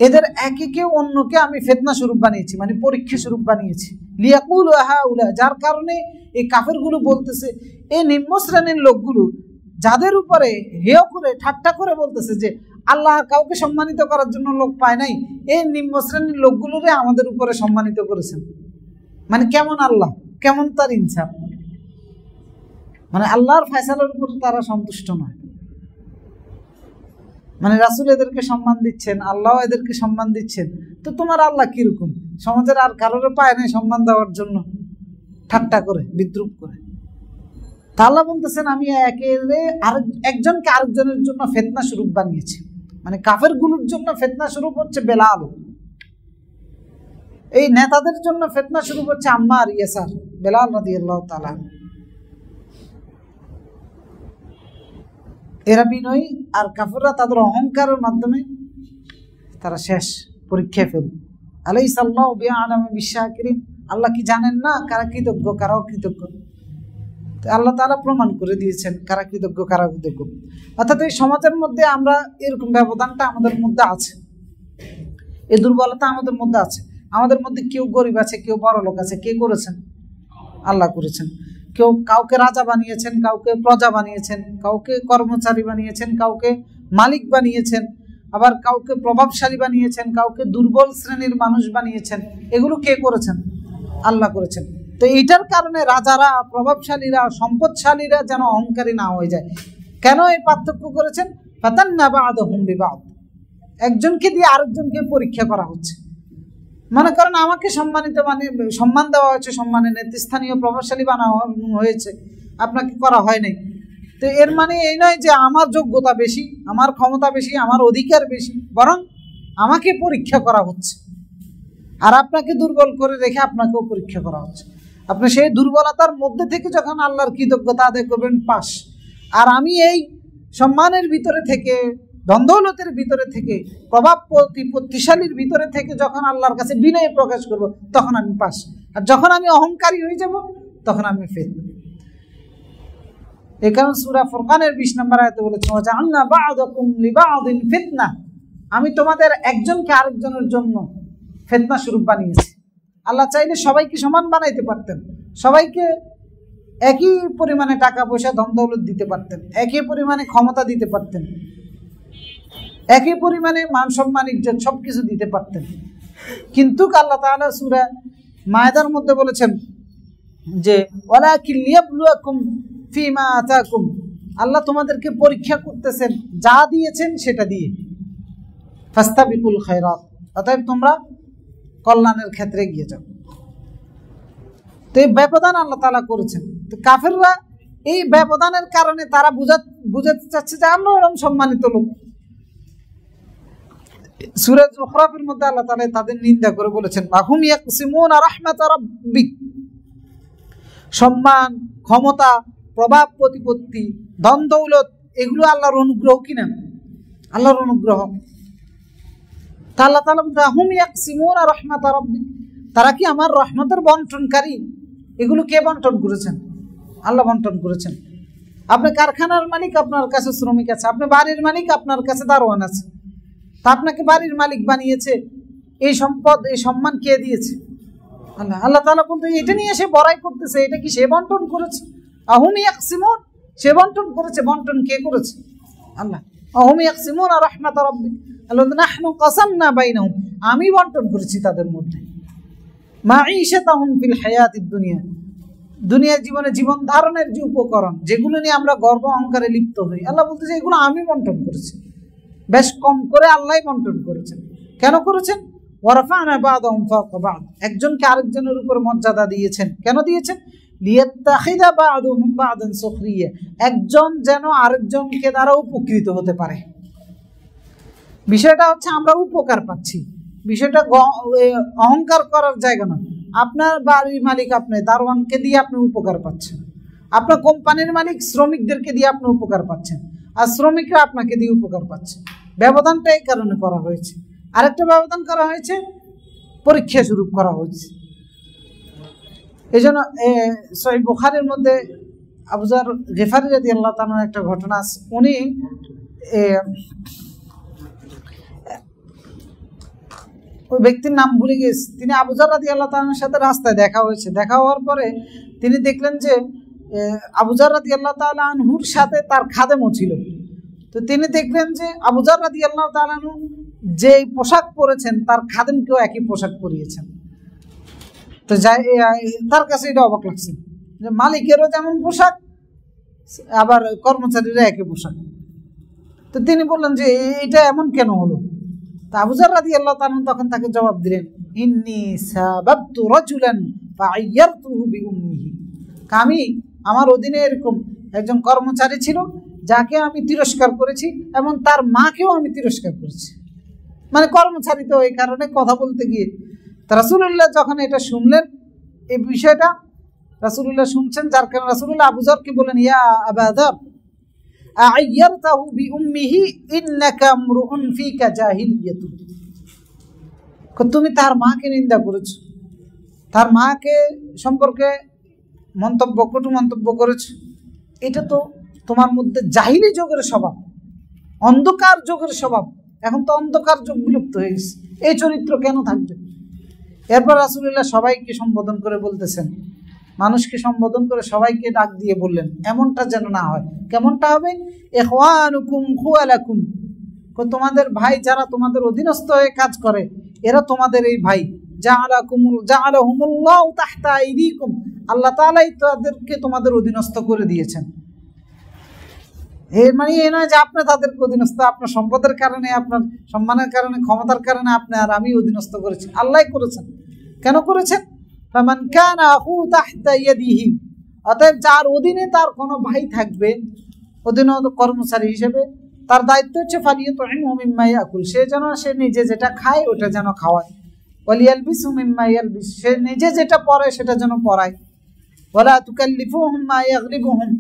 S2: এদের একে কেউ অন্যকে আমি ফিতনা স্বরূপ বানিয়েছি, মানে পরীক্ষা স্বরূপ বানিয়েছি। লিয়াকুলু হাউলা, যার কারণে এই কাফেরগুলো বলতেছে, এই নিম্ন শ্রেণীর লোকগুলো যাদের উপরে হেয় করে ঠাট্টা করে বলতেছে যে আল্লাহ কাউকে সম্মানিত করার জন্য লোক পায় নাই, এই নিম্ন শ্রেণীর লোকগুলোরে আমাদের উপরে সম্মানিত করেছেন। মানে কেমন আল্লাহ, কেমন তার ইনসাফ, মানে আল্লাহর ফয়সালার উপরে তারা সন্তুষ্ট নয়। মানে রাসূল এদেরকে সম্মান দিচ্ছেন, আল্লাহ এদেরকে সম্মান দিচ্ছেন, তো তোমার আল্লাহ কিরকম? সমাজের আর কারোর পায় নাই সম্মান দেওয়ার জন্য, ঠাট্টা করে বিদ্রুপ করে। তা আল্লাহ বলতেছেন আমি একজনকে আরেকজনের জন্য ফিতনা স্বরূপ বানিয়েছি। মানে কাফেরগুলোর জন্য ফিতনা স্বরূপ হচ্ছে বেলাল, এই নেতাদের জন্য ফিতনা স্বরূপ হচ্ছে আম্মার, ইয়াসার, বেলাল রাদিয়াল্লাহু তাআলা। এরা বিনয়ী, আর কাফেররা তাদের অহংকারের মাধ্যমে তারা শেষ পরীক্ষায় ফেল। আলাইসাল্লাহু বিআলামা বিশাকিরিন, আল্লাহ কি জানেন না কারা কৃতজ্ঞ কারা অকৃতজ্ঞ? আল্লাহ তাআলা প্রমাণ করে দিয়েছেন কারা কৃতজ্ঞ কারা অকৃতজ্ঞ। অর্থাৎ এই সমাজের মধ্যে আমরা এরকম ব্যবধানটা আমাদের মধ্যে আছে, এই দুর্বলতা আমাদের মধ্যে আছে। আমাদের মধ্যে কেউ গরিব আছে, কেউ বড় লোক আছে, কে করেছেন? আল্লাহ করেছেন। কেউ কাউকে রাজা বানিয়েছেন, কাউকে প্রজা বানিয়েছেন, কাউকে কর্মচারী বানিয়েছেন, কাউকে মালিক বানিয়েছেন, আবার কাউকে প্রভাবশালী বানিয়েছেন, কাউকে দুর্বল শ্রেণীর মানুষ বানিয়েছেন। এগুলো কে করেছেন? আল্লাহ করেছেন। তো এইটার কারণে রাজারা, প্রভাবশালীরা, সম্পদশালীরা যেন অহংকারী না হয়ে যায়। কেন এই পার্থক্য করেছেন? ফাতান্না বা'দাহুম বিবা'দ, একজনকে দিয়ে আরেকজনকে পরীক্ষা করা হচ্ছে। মনে করেন আমাকে সম্মান দেওয়া হয়েছে, সম্মানের নেতৃস্থানীয় প্রভাবশালী বানানো হয়েছে, আপনাকে করা হয় নাই। তো এর মানে এই নয় যে আমার যোগ্যতা বেশি, আমার ক্ষমতা বেশি, আমার অধিকার বেশি, বরং আমাকে পরীক্ষা করা হচ্ছে। আর আপনাকে দুর্বল করে রেখে আপনাকেও পরীক্ষা করা হচ্ছে। আপনি সেই দুর্বলতার মধ্যে থেকে যখন আল্লাহর কৃতজ্ঞতা আদায় করবেন, পাস। আর আমি এই সম্মানের ভিতরে থেকে, ধনদৌলতের ভিতরে থেকে, প্রভাব প্রতিপত্তিশালীর ভিতরে থেকে যখন আল্লাহর কাছে বিনয় প্রকাশ করব, তখন আমি পাস। আর যখন আমি অহংকারী হয়ে যাব, তখন আমি ফেল। এই কারণে সূরা ফুরকানের 20 নম্বর আয়াতে বলেছে ওয়াজআলনা বা'দাকুম লিবা'দিন ফিতনা, আমি তোমাদের একজনকে আরেকজনের জন্য ফিতনা স্বরূপ বানিয়েছি। আল্লাহ চাইলে সবাইকে সমান বানাইতে পারতেন, সবাইকে একই পরিমাণে টাকা পয়সা ধন দৌলত দিতে পারতেন, একই পরিমাণে ক্ষমতা দিতে পারতেন, একই পরিমাণে মান সম্মান ইজ্জত সবকিছু দিতে পারতেন, কিন্তু আল্লাহ তাআলা সূরা মায়দার মধ্যে বলেছেন যে ওয়ালাকিন লিয়াবলুয়াকুম ফীমা আতাকুম, আল্লাহ তোমাদেরকে পরীক্ষা করতেছেন যা দিয়েছেন সেটা দিয়ে। ফাস্তাবিকুল খায়রাত, অতএব তোমরা কল্যাণের ক্ষেত্রে এগিয়ে যাও। তো এই ব্যবধান আল্লাহ তাআলা করেছেন। তো কাফেররা এই ব্যবধানের কারণে তারা বুঝাতে চাচ্ছে যে আমরা এরকম সম্মানিত লোক। সূরা যুখরাফের মধ্যে আল্লাহ তাআলা তাদের নিন্দা করে বলেছেন আহুম ইয়াকসিমুনা রাহমাত রাব্বিক, সম্মান, ক্ষমতা, প্রভাব, প্রতিপত্তি, ধন দৌলত এগুলো আল্লাহর অনুগ্রহ কিনা? আল্লাহর অনুগ্রহ। তা আল্লাহ তাআলা বলতে আহুম ইয়াকসিমুনা রাহমাত রাব্বিক, তারা কি আমার রহমতের বন্টনকারী? এগুলো কে বন্টন করেছেন? আল্লাহ বন্টন করেছেন। আপনি কারখানার মালিক, আপনার কাছে শ্রমিক আছে। আপনি বাড়ির মালিক, আপনার কাছে দারোয়ান আছে। তা আপনাকে বাড়ির মালিক বানিয়েছে, এই সম্পদ এই সম্মান কে দিয়েছে? আল্লাহ। আল্লাহ তাআলা বলতে এটা নিয়ে সে বড়াই করতেছে, এটা কি সে বন্টন করেছে? আহুম ইয়াকসিমুন, সে বন্টন করেছে। বন্টন কে করেছে? আল্লাহ। আহুম ইয়াকসিমুনা রাহমাত রাব্বিক, আল্লাহ নাহনু কাসামনা বাইনাহুম, আমি বন্টন করেছি তাদের মধ্যে। মাঈশাতাহুম ফিল হায়াতিদ দুনিয়া, দুনিয়ার জীবনে জীবন ধারণের যে উপকরণ, যেগুলো নিয়ে আমরা গর্ব অহংকারে লিপ্ত হই, আল্লাহ বলতেছে এগুলো আমি বন্টন করেছি। বেশ কম করে আল্লাহই বন্টন করেছেন। কেন করেছেন? ওয়ারাফা'না বা'দাহুম ফাওকা বা'দ, একজনকে আরেকজনের উপর মর্যাদা দিয়েছেন। কেন দিয়েছেন? লিয়াত্তাখিযা বা'দুহুম বা'দান সুখরিয়া, একজন যেন আরেকজনকে দ্বারা উপকৃত হতে পারে। বিষয়টা হচ্ছে আমরা উপকার পাচ্ছি, বিষয়টা অহংকার করার জায়গা নয়। আপনার বাড়ির মালিক, আপনি দারোয়ানকে দিয়ে আপনি উপকার পাচ্ছেন। আপনার কোম্পানির মালিক শ্রমিকদেরকে দিয়ে আপনি উপকার পাচ্ছেন, আর শ্রমিকরা আপনাকে দিয়ে উপকার পাচ্ছে। ব্যবধানটা এই কারণে করা হয়েছে। আরেকটা ব্যবধান করা হয়েছে, পরীক্ষা স্বরূপ করা হয়েছে। এই জন্য সহিহ বুখারীর মধ্যে আবু যর গিফারী রাদিয়াল্লাহু তাআলার একটা ঘটনা আছে। উনি ওই ব্যক্তির নাম ভুলে গেছে, তিনি আবু যর রাদিয়াল্লাহু তাআলার সাথে রাস্তায় দেখা হয়েছে। দেখা হওয়ার পরে তিনি দেখলেন যে আবু যর রাদিয়াল্লাহু তাআলা আনহুর সাথে তার খাদেমও ছিল। তো তিনি দেখলেন যে আবু যর রাদিয়াল্লাহু তাআলা আনহু যে পোশাক পরেছেন তার খাদেমকেও একই পোশাক পরিয়েছেন। তো তার কাছে এটা অবাক লাগছে যে মালিকেরও যেমন পোশাক, আবার কর্মচারীরা একই পোশাক। তো তিনি বললেন যে এটা এমন কেন হলো? তা আবু যর রাদিয়াল্লাহু তাআলা তখন তাকে জবাব দিলেন, ইন্নী সাবাবতু রাজুলান ফাআইয়ারতুহু বিউম্মিহি, আমি আমার অধীনে এরকম একজন কর্মচারী ছিল যাকে আমি তিরস্কার করেছি এবং তার মাকেও আমি তিরস্কার করেছি। মানে কর্মচারী তো এই কারণে কথা বলতে গিয়ে। তা রাসূলুল্লাহ যখন এটা শুনলেন, এই বিষয়টা রাসূলুল্লাহ শুনছেন, যার কারণে রাসূলুল্লাহ আবু যরকে বলেন, ইয়া আবা যর আ'য়ারতাহু বিউম্মিহি ইন্নাকা আমরুন ফিকা জাহিলিয়াতু, তুমি তার মাকে নিন্দা করেছো, তার মাকে সম্পর্কে কটু মন্তব্য করেছো। এটা তো তোমার মধ্যে জাহিলি যুগের স্বভাব, অন্ধকার যুগের স্বভাব। এখন তো অন্ধকার যুগ বিলুপ্ত হয়ে গেছে, এই চরিত্র কেন থাকবে? এরপর রাসূলুল্লাহ সবাইকে সম্বোধন করে বলতেছেন, মানুষকে সম্বোধন করে সবাইকে ডাক দিয়ে বললেন, এমনটা যেন না হয়। কেমনটা হবে? ইখওয়ানুকুম খুয়ালাকুম, তোমাদের ভাই যারা তোমাদের অধীনস্থ হয়ে কাজ করে এরা তোমাদের এই ভাই। জাআলাহুমুল্লাহু তাহতা আইদিকুম, আল্লাহ তাআলাই তাদেরকে তোমাদের অধীনস্থ করে দিয়েছেন। এর মানে এই নয় যে আপনি তাদেরকে অধীনস্থ, আপনার সম্পদের কারণে, আপনার সম্মানের কারণে, ক্ষমতার কারণে আপনি আর আমি অধীনস্থ করেছি। আল্লাহই করেছেন। কেন করেছেন? ফামান কানা আখু তাহতা ইয়াদিহি, অতএব যার অধীনে তার কোনো ভাই থাকবে অধীনত কর্মচারী হিসেবে, তার দায়িত্ব হচ্ছে ফালিয়াতুইমহু মিম্মা ইয়াকুল, সে যেন সে নিজে যেটা খায় ওটা যেন খাওয়ায়। ওয়ালিয়ালবিসু মিম্মা ইয়ালবিস, সে নিজে যেটা পরে সেটা যেন পরায়। ওয়ালা তুকাল্লিফুহুম মা ইয়াগলিবুহুম,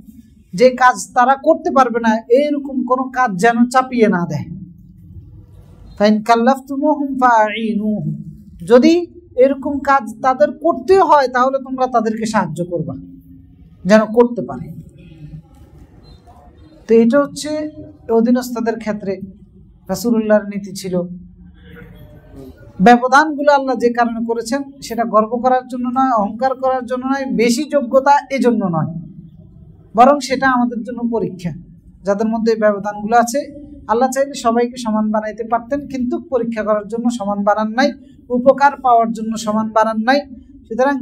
S2: যে কাজ তারা করতে পারবে না এরকম কোনো কাজ যেন চাপিয়ে না দেয়। ফাইন কাল্লাফতুমুহুম ফাঈনুহুম, যদি এরকম কাজ তাদের করতে হয় তাহলে তোমরা তাদেরকে সাহায্য করবা যেন করতে পারে। তো এটা হচ্ছে অধীনস্থদের ক্ষেত্রে রাসূলুল্লাহর নীতি ছিল। ব্যবধানগুলো আল্লাহ যে কারণে করেছেন সেটা গর্ব করার জন্য নয়, অহংকার করার জন্য নয়, বেশি যোগ্যতা এজন্য নয়, বরং সেটা আমাদের জন্য পরীক্ষা। যাদের মধ্যে এই ব্যবধানগুলো আছে আল্লাহ চাইলে সবাইকে সমান বানাইতে পারতেন, কিন্তু পরীক্ষা করার জন্য সমান বানান নাই, উপকার পাওয়ার জন্য সমান বানান নাই। সুতরাং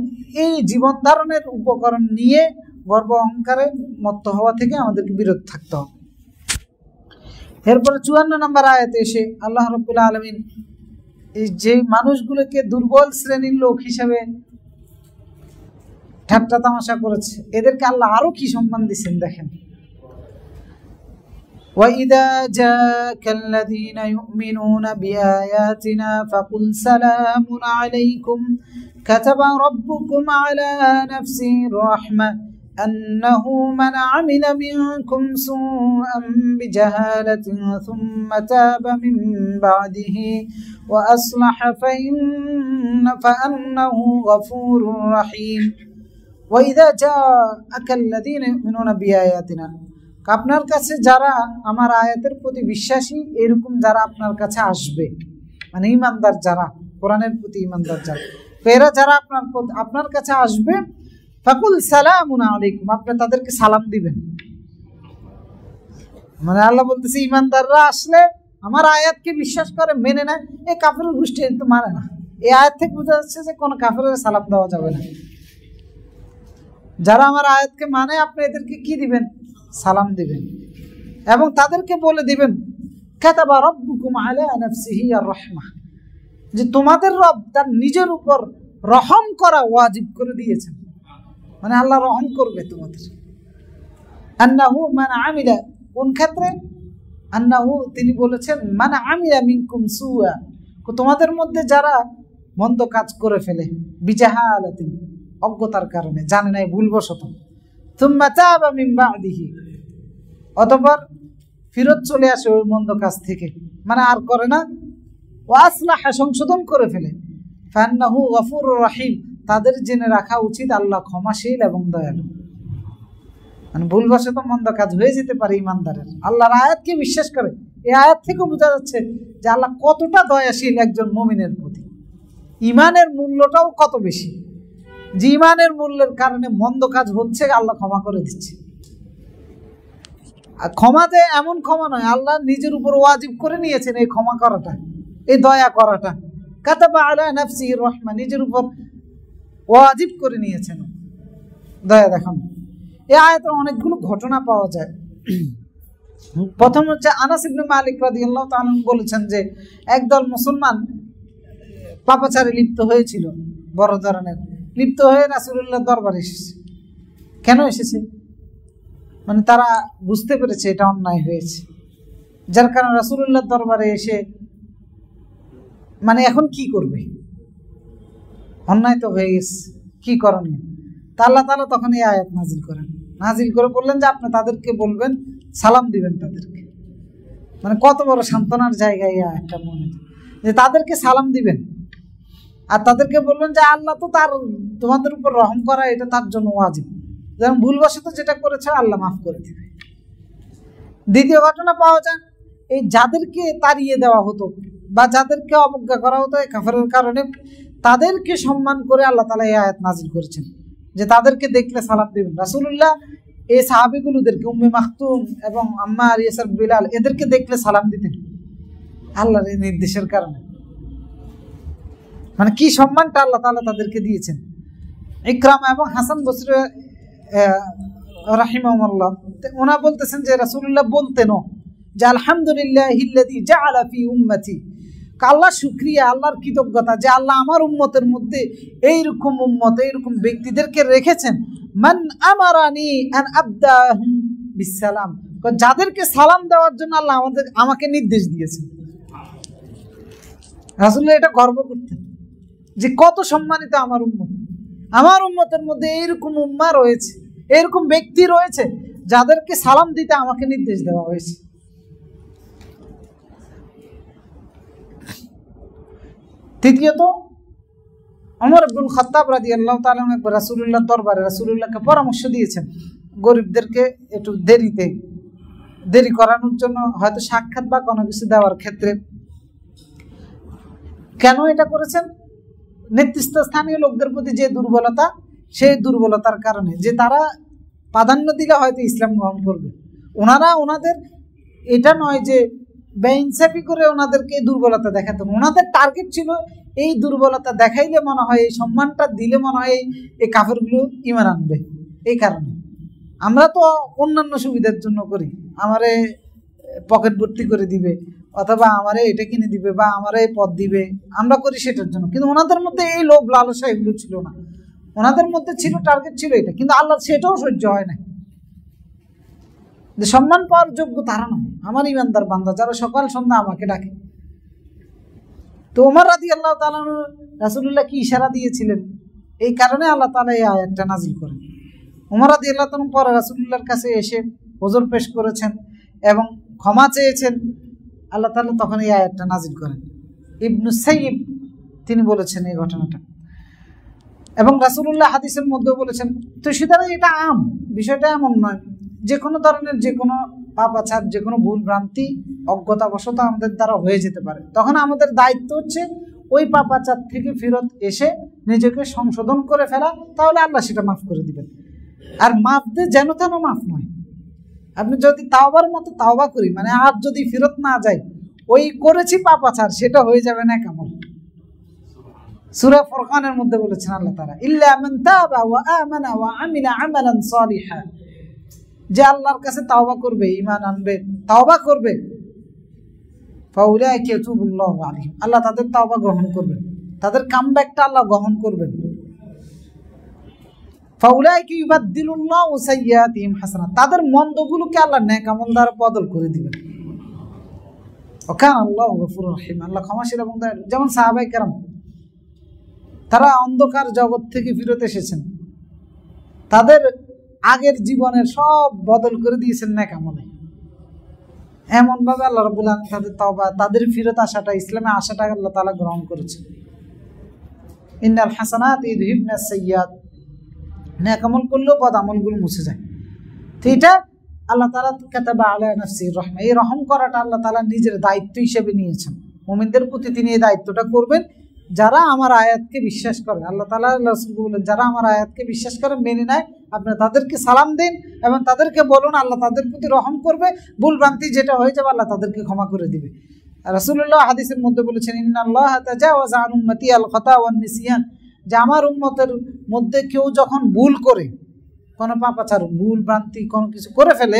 S2: এই জীবন ধারণের উপকরণ নিয়ে গর্ব অহংকারে মত্ত হওয়া থেকে আমাদেরকে বিরত থাকতে হবে। এরপরে 54 নম্বর আয়াতে এসে আল্লাহ রাব্বুল আলামিন এই যে মানুষগুলোকে দুর্বল শ্রেণীর লোক হিসেবে ঠাট্টা তামাশা করেছে, এদেরকে আল্লাহ আরো কি সম্মান দিচ্ছেন দেখেন। وَإِذَا جَاءَكَ الَّذِينَ يُؤْمِنُونَ بِآيَاتِنَا فَقُلْ سَلَامٌ عَلَيْكُمْ كَتَبَ رَبُّكُمْ عَلَى نَفْسِهِ الرَّحْمَةَ أَنَّهُ مَنْ عَمِلَ مِنكُمْ سُوءًا بِجَهَالَةٍ ثُمَّ تَابَ مِنْ بَعْدِهِ وَأَصْلَحَ فَأَنَّهُ غَفُورٌ رَحِيمٌ وَإِذَا جَاءَكَ الَّذِينَ يُؤْمِنُونَ بِآيَاتِنَا, আপনার কাছে যারা আমার আয়াতের প্রতি বিশ্বাসী, এরকম যারা আপনার কাছে আসবে, মানে ঈমানদার যারা, কোরআনের প্রতি ঈমানদার যারা, এরা যারা আপনার কাছে আসবে, ফাকুল সালামুন আলাইকুম, আপনি তাদেরকে সালাম দিবেন। মানে আল্লাহ বলতেছে ঈমানদাররা আসলে আমার আয়াতকে বিশ্বাস করে, মেনে নেয়, এই কাফেরের গোষ্ঠী তো মানে না। এই আয়াত থেকে বোঝা যাচ্ছে যে কোনো কাফেরের সালাম দেওয়া যাবে না। যারা আমার আয়াতকে মানে, আপনি এদেরকে কি দিবেন? সালাম দিবেন, এবং তাদেরকে বলে দিবেন কাতাবা রাব্বুকুম আলা নাফসিহি আর-রাহমাহ, যে তোমাদের রব তার নিজের উপর রহম করা ওয়াজিব করে দিয়েছেন, মানে আল্লাহ রহম করবে তোমাদের। আন্নাহু মান আমিলা, কোন ক্ষেত্রে? আন্নাহু, তিনি বলেছেন, মান আমিলা মিনকুম সুআ, তোমাদের মধ্যে যারা মন্দ কাজ করে ফেলে, বিজাহালাতিন, অজ্ঞতার কারণে, জানে নাই, ভুলবশত, সুম্মা তাবা মিন বাদিহি, অতঃপর ফিরত চলে আসে ওই মন্দ কাজ থেকে, মানে আর করে না, ওয়া আসলাহা, সংশোধন করে ফেলে, ফান্নাহু গফুরুর রহিম, তাদের জেনে রাখা উচিত আল্লাহ ক্ষমাশীল এবং দয়ালু। মানে ভুলবশত মন্দ কাজ হয়ে যেতে পারে ঈমানদারের, আল্লাহর আয়াতকে বিশ্বাস করে। এই আয়াত থেকে বোঝা যাচ্ছে যে আল্লাহ কতটা দয়াশীল একজন মুমিনের প্রতি, ঈমানের মূল্যটাও কত বেশি, যে ঈমানের মূল্যের কারণে মন্দ কাজ হচ্ছে, আল্লাহ ক্ষমা করে দিচ্ছে। আর ক্ষমাতে এমন ক্ষমা নয়, আল্লাহ নিজের উপর ওয়াজিব করে নিয়েছেন এই ক্ষমা করাটা, এই দয়া করাটা। কাতাবা আলা নাফসিহির রাহমা, নিজের উপর ওয়াজিব করে নিয়েছেন দয়া দেখান। এই আয়াতের অনেকগুলো ঘটনা পাওয়া যায়। প্রথম হচ্ছে আনাস ইবনে মালিক রাদিয়াল্লাহু তাআলা বলেছেন যে একদল মুসলমান পাপাচারে লিপ্ত হয়েছিল, বড় ধরনের লিপ্ত হয়ে রাসূলুল্লাহ দরবারে এসেছে। কেন এসেছে? মানে তারা বুঝতে পেরেছে এটা অন্যায় হয়েছে, যার কারণে রাসূলুল্লাহ দরবারে এসে, মানে এখন কি করবে, অন্যায় তো হয়ে গেছে, কি করণীয়? তা আল্লাহ তাআলা তখন এই আয়াত নাজিল করেন, নাজিল করে বললেন যে আপনি তাদেরকে বলবেন, সালাম দিবেন তাদেরকে। মানে কত বড় সান্ত্বনার জায়গায় এই আয়াতটা মনে, যে তাদেরকে সালাম দিবেন, আর তাদেরকে বলবেন যে আল্লাহ তো তোমাদের উপর রহম করা, এটা তার জন্য ওয়াজিব, যেমন ভুলবশত যেটা করেছে আল্লাহ মাফ করে দিবে। দ্বিতীয় ঘটনা পাওয়া যায়, এই যাদেরকে তাড়িয়ে দেওয়া হতো বা যাদেরকে অবজ্ঞা করা হতো এই কাফেরের কারণে, তাদেরকে সম্মান করে আল্লাহ তাআলা এই আয়াত নাজিল করেছেন যে তাদেরকে দেখলে সালাম দিবেন। রাসূলুল্লাহ এই সাহাবীগুলোদেরকে, উম্মে মাকতুম এবং আম্মার, ইয়াসার, বিলাল, এদেরকে দেখলে সালাম দিতেন আল্লাহর এই নির্দেশের কারণে। মানে কি সম্মানটা আল্লাহ তাআলা তাদেরকে দিয়েছেন। ইকরামা এবং হাসান বসরি রাহিমাহুল্লাহ ওনা বলতেছেন যে রাসূলুল্লাহ বলতেনও যে আলহামদুলিল্লাহিল্লাযী জাআলা ফি উম্মতি, আল্লাহ শুকরিয়া, আল্লাহর কৃতজ্ঞতা যে আল্লাহ আমার উম্মতের মধ্যে এইরকম উম্মত, এইরকম ব্যক্তিদেরকে রেখেছেন, মান আমারানি আন আবদাহুম বিসসালাম, যাদেরকে সালাম দেওয়ার জন্য আল্লাহ আমাকে নির্দেশ দিয়েছেন। রাসূলুল্লাহ এটা গর্ব করতেন যে কত সম্মানিত আমার উম্মত, আমার উম্মতের মধ্যে এইরকম উম্মাহ রয়েছে, এরকম ব্যক্তি রয়েছে যাদেরকে সালাম দিতে আমাকে নির্দেশ দেওয়া হয়েছে। তৃতীয়ত, ওমর ইবনুল খাত্তাব রাদিয়াল্লাহু তাআলা একবার রাসূলুল্লাহর দরবারে রাসূলুল্লাহকে পরামর্শ দিয়েছেন গরিবদেরকে একটু দেরি করানোর জন্য, হয়তো সাক্ষাৎ বা কোনো কিছু দেওয়ার ক্ষেত্রে। কেন এটা করেছেন? নেতৃস্থানীয় লোকদের প্রতি যে দুর্বলতা, সেই দুর্বলতার কারণে, যে তারা প্রাধান্য দিলে হয়তো ইসলাম গ্রহণ করবে, ওনাদের এটা নয় যে বেইনসাফি করে ওনাদেরকে দুর্বলতা দেখাতেন। ওনাদের টার্গেট ছিল এই দুর্বলতা দেখাইলে মনে হয়, এই সম্মানটা দিলে মনে হয় এই কাফেরগুলো ঈমান আনবে। এই কারণে আমরা তো অন্যান্য সুবিধার জন্য করি, আমারে পকেট ভর্তি করে দিবে, অথবা আমারে এটা কিনে দিবে, বা আমারে পদ দিবে, আমরা করি সেটার জন্য। কিন্তু ওনাদের মধ্যে এই লোভ লালসা এগুলো ছিল না, ওনাদের মধ্যে ছিল টার্গেট ছিল এটা। কিন্তু আল্লাহ সেটাও সহ্য হয় না, যে সম্মান পাওয়ার যোগ্য তারা নয়, আমার ইমানদার বান্দা যারা সকাল সন্ধ্যা আমাকে ডাকে। তো ওমর রাদিয়াল্লাহু তাআলা রাসূলুল্লাহ কি ইশারা দিয়েছিলেন, এই কারণে আল্লাহ তাআলা এই আয়াতটা নাযিল করেন। ওমর রাদিয়াল্লাহু তাআলা পরে রাসূলুল্লাহর কাছে এসে ওযর পেশ করেছেন এবং ক্ষমা চেয়েছেন, আল্লাহ তাআলা তখন এই আয়াতটা নাযিল করেন। ইবনু সাইয়্যিব তিনি বলেছেন এই ঘটনাটা, এবং রাসূলুল্লাহ হাদিসের মধ্যেও বলেছেন। তো সুতরাং এটা বিষয়টা এমন নয়, যে কোনো ধরনের যে কোনো পাপাচার, যে কোনো ভুল ভ্রান্তি অজ্ঞতাবশত আমাদের দ্বারা হয়ে যেতে পারে। তখন আমাদের দায়িত্ব হচ্ছে ওই পাপাচার থেকে ফেরত এসে নিজেকে সংশোধন করে ফেলা, তাহলে আল্লাহ সেটা মাফ করে দিবেন। আর মাফ দিয়ে যেন তেন মাফ নয়। আপনি যদি তাওবার মতো তাওবা করি, মানে আর যদি ফেরত না যায়, ওই করেছি পাপাচার, সেটা হয়ে যাবে না কামল। সূরা ফুরকানের মধ্যে বলেছেন আল্লাহ তাআলা, ইল্লা মান তাবা ওয়া আমানা ওয়া আমিলা আমালান সালিহা, যে আল্লাহর কাছে তাওবা করবে, ঈমান আনবে, তাওবা করবে, ফাউলাইকা ইয়াতুবুল্লাহু আলাইহিম, আল্লাহ তাদের তাওবা গ্রহণ করবেন, তাদের কামব্যাকটা আল্লাহ গ্রহণ করবেন। ফাউলাইকা ইউবাদদিলুল্লাহু সাইয়্যাতিহিম হাসানাত, তাদের মন্দগুলোকে আল্লাহ নেক আমল দ্বারা বদল করে দিবেন। ওয়া কানা আল্লাহু গফুরুর রহিম, আল্লাহ ক্ষমাশীল এবং দয়ালু। যেমন সাহাবায়ে কেরাম, তারা অন্ধকার জগৎ থেকে ফিরত এসেছেন, তাদের আগের জীবনের সব বদল করে দিয়েছেন নেক আমলে। এমনভাবে আল্লাহ রাব্বুল আলামিন তাদের তাওবা, তাদের ফিরত আসাটা, ইসলামে আসাটা আল্লাহ তাআলা গ্রহণ করেছেন। ইন্নাল হাসানাত ইযহিবনাস সাইয়্যাত, নেক আমল করলেও বদ আমলগুলো মুছে যায়। তো এটা আল্লাহ তাআলা কাতাবা আলা নাফসির রাহমা, এই রহম করাটা আল্লাহ তাআলা নিজের দায়িত্ব হিসেবে নিয়েছেন। মুমিনদের প্রতি তিনি এই দায়িত্বটা করবেন, যারা আমার আয়াতকে বিশ্বাস করে। আল্লাহ তাআলা রাসূলকে বলেন, যারা আমার আয়াতকে বিশ্বাস করে, মেনে নেয়, আপনি তাদেরকে সালাম দিন এবং তাদেরকে বলুন আল্লাহ তাদের প্রতি রহম করবে, ভুল ভ্রান্তি যেটা হয়ে যাবে আল্লাহ তাদেরকে ক্ষমা করে দিবে। রাসূলুল্লাহ হাদিসের মধ্যে বলেছেন, ইন্নাল্লাহা তাজাওয়াজা আন উম্মতি আল খাতা ওয়ান নিসিয়ান, যে আমার উম্মতের মধ্যে কেউ যখন ভুল করে, কোনো পাপাচার, ভুল ভ্রান্তি কোনো কিছু করে ফেলে,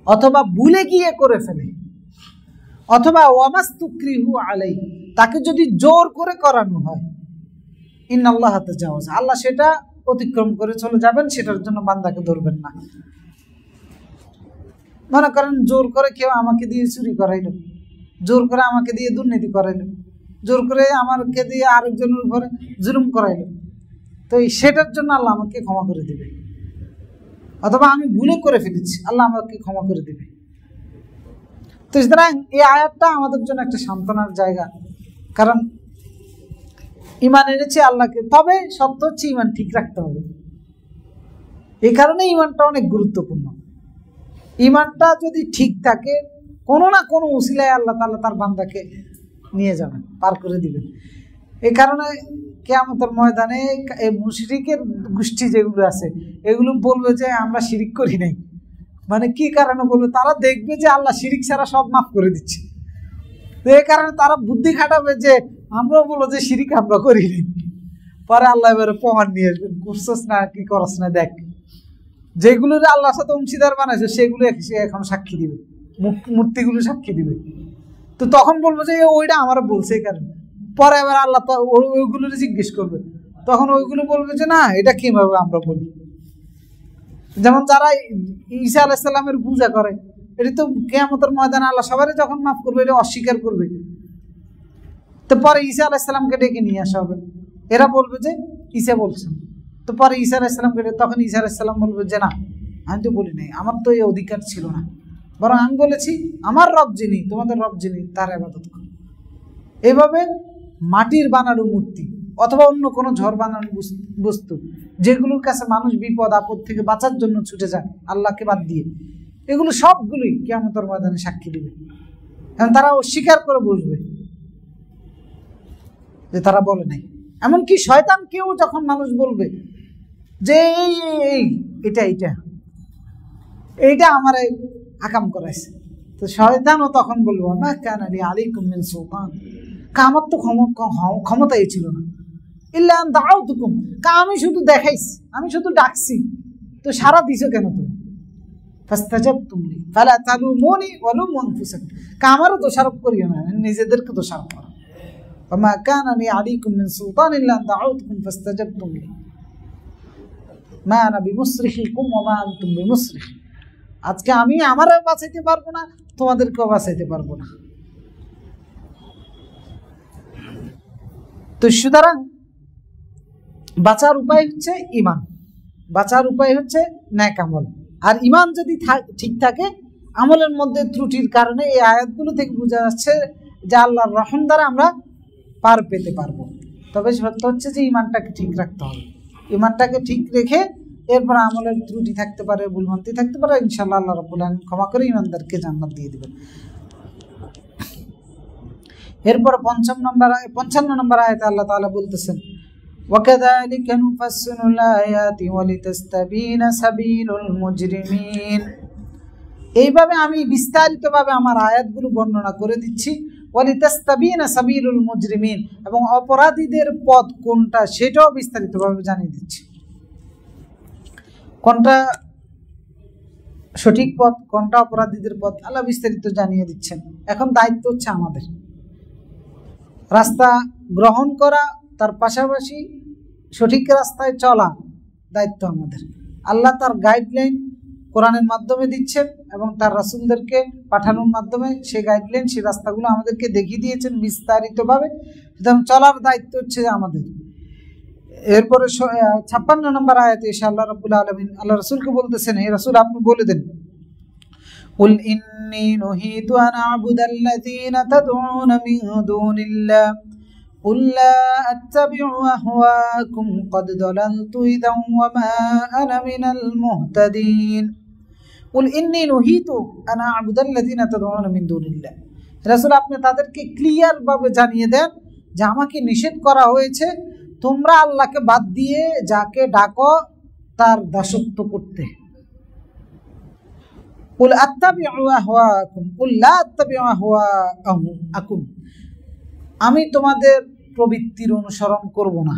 S2: অথবা ভুলে গিয়ে করে ফেলে, অথবা ওয়ামাস্তুকরিহু আলাইহি, তাকে যদি জোর করে করানো হয়, ইন্নাল্লাহা তাজাওয়াজা, আল্লাহ সেটা অতিক্রম করে চলে যাবেন, সেটার জন্য বান্দাকে ধরবেন না। মনে করেন জোর করে কেউ আমাকে দিয়ে চুরি করাইলো, জোর করে আমাকে দিয়ে দুর্নীতি করাইলো, জোর করে আমাকে দিয়ে আরেকজনের উপরে জুলুম করাইলো, তো সেটার জন্য আল্লাহ আমাকে ক্ষমা করে দেবে। অথবা আমি ভুলে করে ফেলেছি, আল্লাহ আমাকে ক্ষমা করে দেবে। তো সুতরাং এই আয়াতটা আমাদের জন্য একটা সান্ত্বনার জায়গা, কারণ ঈমান এনেছি আল্লাহকে, তবে সত্য হচ্ছে ঈমান ঠিক রাখতে হবে। এই কারণে ঈমানটা অনেক গুরুত্বপূর্ণ। ঈমানটা যদি ঠিক থাকে, কোনো না কোনো উসিলায় আল্লাহ তাআলা তার বান্দাকে নিয়ে যাবেন, পার করে দিবেন। এই কারণে কিয়ামতের ময়দানে এই মুশরিকের গোষ্ঠী যেগুলো আছে, এগুলো বলবে যে আমরা শিরিক করি নাই। মানে কি কারণে বলবে? তারা দেখবে যে আল্লাহ শিরিক ছাড়া সব মাফ করে দিচ্ছে। তো এই কারণে তারা বুদ্ধি খাটাবে যে আমরাও বলবো যে শিরিক আমরা করি নাই। পরে আল্লাহ এবারে প্রমাণ নিয়ে আসবেন, করছস না কি করস না, দেখ যেগুলো আল্লাহর সাথে অংশীদার বানাইছে সেগুলো এখন সাক্ষী দিবে, মূর্তিগুলো সাক্ষী দিবে। তো তখন বলবো যে ওইটা আমার বলছে এই কারণে। পরে এবার আল্লাহ ওইগুলো জিজ্ঞেস করবে, তখন ওইগুলো বলবে যে না, এটা কিভাবে আমরা বলি। যেমন যারা ঈসা আলাইহিস সালামের পূজা করে, এটা তো কিয়ামতের ময়দানে আল্লাহ সবারই যখন মাফ করবে, এটা অস্বীকার করবে। তো পরে ঈসা আলাইহিস সালামকে ডেকে নিয়ে আসা হবে, এরা বলবে যে ঈসা বলছেন। তো পরে ঈসা আলাইহিস সালামকে, তখন ঈসা আলাইহিস সালাম বলবে যে না, আমি তো বলি নাই, আমার তো এই অধিকার ছিল না, বরং আমি বলেছি আমার রব যিনি, তোমাদের রব যিনি, তার ইবাদত করো। এভাবে মাটির বানানো মূর্তি অথবা অন্য কোনো ঝড় বানানো বস্তু, যেগুলোর কাছে মানুষ বিপদ আপদ থেকে বাঁচার জন্য ছুটে যায় আল্লাহকে বাদ দিয়ে, এগুলো সবগুলোই কিয়ামতের ময়দানে সাক্ষী দিবে। এবং তারা অস্বীকার করে বসবে যে তারা বলে নাই। এমনকি শয়তানকেও যখন মানুষ বলবে যে এইটা এইটা এইটা আমারে আকাম করাইছে, তো শয়তানও তখন বলবো মা কানা লি আলাইকুম মিন সুলতান, আমার তো ক্ষমতাই ছিল না, ইল্লা আন দাউতুকুম, আমি শুধু দেখাইছি, আমি শুধু ডাকছি, তো সারা দিছো কেন তুমি? ফাস্তাজাবতুম লি ফালা তালুমুনি ওয়ালুমু আনফুসাকুম, আমারও দোষারোপ করিও না, নিজেদেরকে দোষারোপ করো। ওয়া কানা লি আলাইকুম মিন সুলতান ইল্লা আন দাউতুকুম ফাস্তাজাবতুম লি মা আনা বিমুসরিখিকুম ওয়া মা আনতুম বিমুসরিখি। আজকে আমি আমারও বাঁচাইতে পারবো না, তোমাদেরকেও বাঁচাইতে পারবো না। তো সুতরাং বাঁচার উপায় হচ্ছে ঈমান, বাঁচার উপায় হচ্ছে নেক আমল। আর ঈমান যদি ঠিক থাকে, আমলের মধ্যে ত্রুটির কারণে এই আয়াতগুলো থেকে বোঝা যাচ্ছে যে আল্লাহর রহম দ্বারা আমরা পার পেতে পারবো। তবে সত্য হচ্ছে যে ঈমানটাকে ঠিক রাখতে হবে, ঈমানটাকে ঠিক রেখে এরপর আমলের ত্রুটি থাকতে পারে, ভুলভ্রান্তি থাকতে পারে, ইনশাআল্লাহ আল্লাহ রাব্বুল আলামিন ক্ষমা করে ঈমানদারকে জান্নাত দিয়ে দিবেন। এরপর 55 নম্বর আয়াতে আল্লাহ তাআলা বলতেছেন ওয়াকাযালিকা নুফাসসিলুল আয়াতি ওয়ালিতাস্তাবিনা সাবিলুল মুজরিমিন, এইভাবে আমি বিস্তারিতভাবে আমার আয়াতগুলো বর্ণনা করে দিচ্ছি। ওয়ালিতাস্তাবিনা সাবিলুল মুজরিমিন, এবং অপরাধীদের পথ কোনটা সেটাও বিস্তারিতভাবে জানিয়ে দিচ্ছি। কোনটা সঠিক পথ, কোনটা অপরাধীদের পথ, আল্লাহ বিস্তারিত জানিয়ে দিচ্ছেন। এখন দায়িত্ব হচ্ছে আমাদের রাস্তা গ্রহণ করা, তার পাশাপাশি সঠিক রাস্তায় চলা দায়িত্ব আমাদের। আল্লাহ তার গাইডলাইন কোরআনের মাধ্যমে দিচ্ছেন এবং তার রাসূলদেরকে পাঠানোর মাধ্যমে সেই গাইডলাইন, সেই রাস্তাগুলো আমাদেরকে দেখিয়ে দিয়েছেন বিস্তারিতভাবে। সুতরাং চলার দায়িত্ব হচ্ছে আমাদের। এরপরে 56 নম্বর আয়াতে এসে আল্লাহ রাব্বুল আলামিন আল্লাহ রাসূলকে বলতেছেন, হে রাসূল আপনি বলে দেন, কুল ইন্নী নুহিতু আন আ'বুদাল্লাযীনা তাদউনা মিন দুনিল্লাহ কুল লা আত্তাবি'ু আহওয়াকুম ক্বাদ দালালতু ইযান ওয়া মা আনা মিনাল মুহতাদিন। কুল ইন্নী নুহিতু আন আ'বুদাল্লাযীনা তাদউনা মিন দুনিল্লাহ, রাসূল আপনি তাদেরকে ক্লিয়ার ভাবে জানিয়ে দেন যে আমাকে নিষেধ করা হয়েছে তোমরা আল্লাহকে বাদ দিয়ে যাকে ডাকো তার দাসত্ব করতে। কুল আত্তাবি'ু আহওয়াকুম কুল লা আত্তাবি'ু আহওয়াকুম, আমি তোমাদের প্রবৃত্তির অনুসরণ করব না।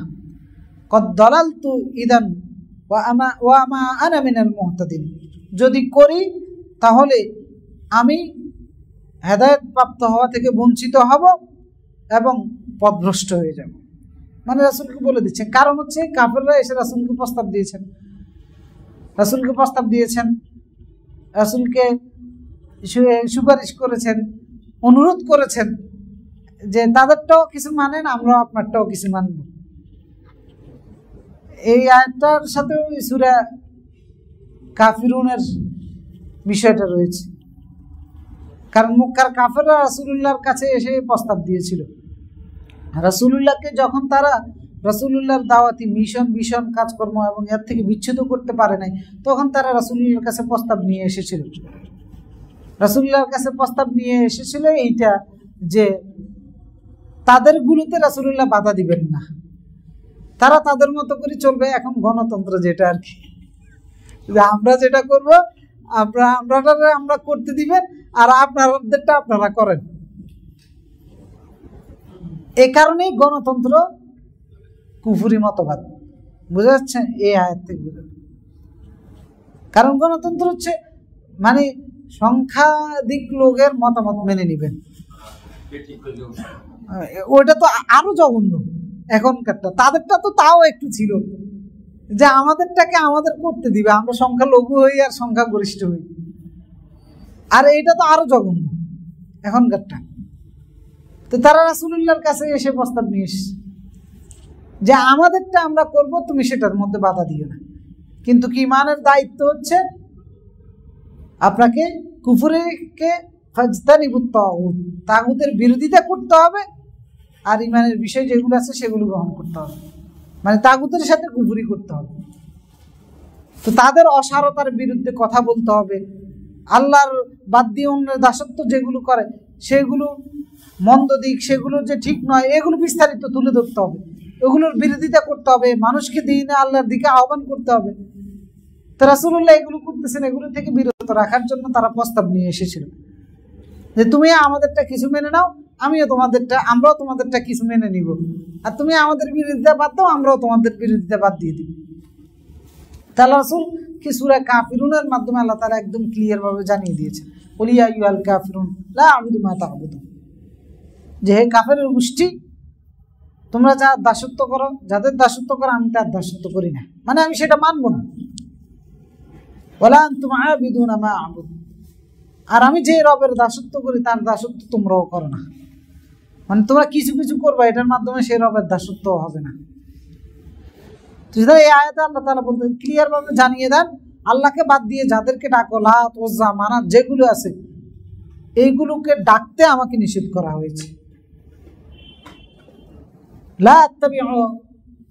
S2: ক্বাদ দালালতু ইযান ওয়া মা আনা মিনাল মুহতাদিন, যদি করি তাহলে আমি হেদায়েত প্রাপ্ত হওয়া থেকে বঞ্চিত হব এবং পথভ্রষ্ট হয়ে যাব। মানে রাসূলকে বলে দিচ্ছেন, কারণ হচ্ছে কাফেররা এসে রাসূলকে প্রস্তাব দিয়েছেন, রাসূলকে সুপারিশ করেছেন, অনুরোধ করেছেন যে তাদেরটাও কিছু মানেন, আমরাও আপনারটাও কিছু মানব। এই আয়াতটার সাথে সূরা কাফিরুনের বিষয়টা রয়েছে, কারণ মক্কার কাফেররা রাসূলুল্লাহর কাছে এসে প্রস্তাব দিয়েছিল। রাসূলুল্লাহকে যখন তারা রাসূলুল্লাহর দাওয়াতি মিশন কাজকর্ম এবং এর থেকে বিচ্ছিন্ন করতে পারে নাই, তখন তারা রাসূলুল্লাহর কাছে প্রস্তাব নিয়ে এসেছিল। রাসূলুল্লাহর কাছে প্রস্তাব নিয়ে এসেছিল এইটা যে তাদের গুলোতে রাসূলুল্লাহ বাধা দিবেন না, তারা তাদের মতো করে চলবে। এখন গণতন্ত্র যেটা আর কি, আমরা যেটা করব আমরা করতে দিবেন আর আপনাদেরটা আপনারা করেন। এই কারণেই গণতন্ত্র কুফরি মতবাদ, বুঝা যাচ্ছে এই আয়াত থেকে বুঝা। কারণ গণতন্ত্র হচ্ছে মানে সংখ্যাধিক লোকের মতামত মেনে নিবেন, ওইটা তো আরো জঘন্য এখনকারটা। তাদেরটা তো তাও একটু ছিল যে আমাদেরটাকে আমাদের করতে দিবে, আমরা সংখ্যালঘু হই আর সংখ্যাগরিষ্ঠ হই, আর এটা তো আরো জঘন্য এখনকারটা। তো তারা রাসূলুল্লাহর কাছে এসে প্রস্তাব নিয়ে এসেছে যে আমাদেরটা আমরা করব, তুমি সেটার মধ্যে বাধা দিও না। কিন্তু কি ঈমানের দায়িত্ব হচ্ছে আপনাকে কুফরকে ফাজতানিবুত তাগুত, তাগুতের বিরোধিতা করতে হবে, আর ঈমানের বিষয় যেগুলো আছে সেগুলো গ্রহণ করতে হবে। মানে তাগুতের সাথে কুফরি করতে হবে, তো তাদের অসারতার বিরুদ্ধে কথা বলতে হবে। আল্লাহর বাদ দিয়ে অন্যের দাসত্ব যেগুলো করে সেগুলো মন্দ দিক, সেগুলো যে ঠিক নয়, এগুলো বিস্তারিত তুলে ধরতে হবে, এগুলোর বিরোধিতা করতে হবে, মানুষকে দ্বীনে আল্লাহর দিকে আহ্বান করতে হবে। তো রাসূলুল্লাহ এগুলো করতেছেন, এগুলো থেকে বিরত রাখার জন্য তারা প্রস্তাব নিয়ে এসেছিল। যে তুমি আমাদেরটা কিছু মেনে নাও, আমরাও তোমাদেরটা কিছু মেনে নিব, আর তুমি আমাদের বিরুদ্ধে বাদ দাও, আমরাও তোমাদের বিরুদ্ধে বাদ দিয়ে দিব। তাহলে রাসূল কি সূরা কাফিরুনের মাধ্যমে আল্লাহ তাআলা একদম ক্লিয়ার ভাবে জানিয়ে দিয়েছে, কুল ইয়া আইয়ুহাল কাফিরুন লা আ'বুদু মা তা'বুদুন, যে হে কাফেরের গোষ্ঠী, তোমরা যা দাসত্ব করো, যাদের দাসত্ব করো, আমি তার দাসত্ব করি না, মানে আমি সেটা মানব না। ওয়ালা আনতুম আ'বিদুনা মা আ'বুদু, আর আমি যে রবের দাসত্ব করি তার দাসত্ব তোমরাও করো না। মানে তোমরা কিছু কিছু করবে, এটার মাধ্যমে সেই রবের দাসত্ব হবে না। এই আয়াতে আল্লাহ তাআলা বলতে ক্লিয়ার ভাবে জানিয়ে দেন, আল্লাহকে বাদ দিয়ে যাদেরকে ডাকো, লাত, উজ্জা, মানাত যেগুলো আছে, এইগুলোকে ডাকতে আমাকে নিষেধ করা হয়েছে। লা আত্তাবিউ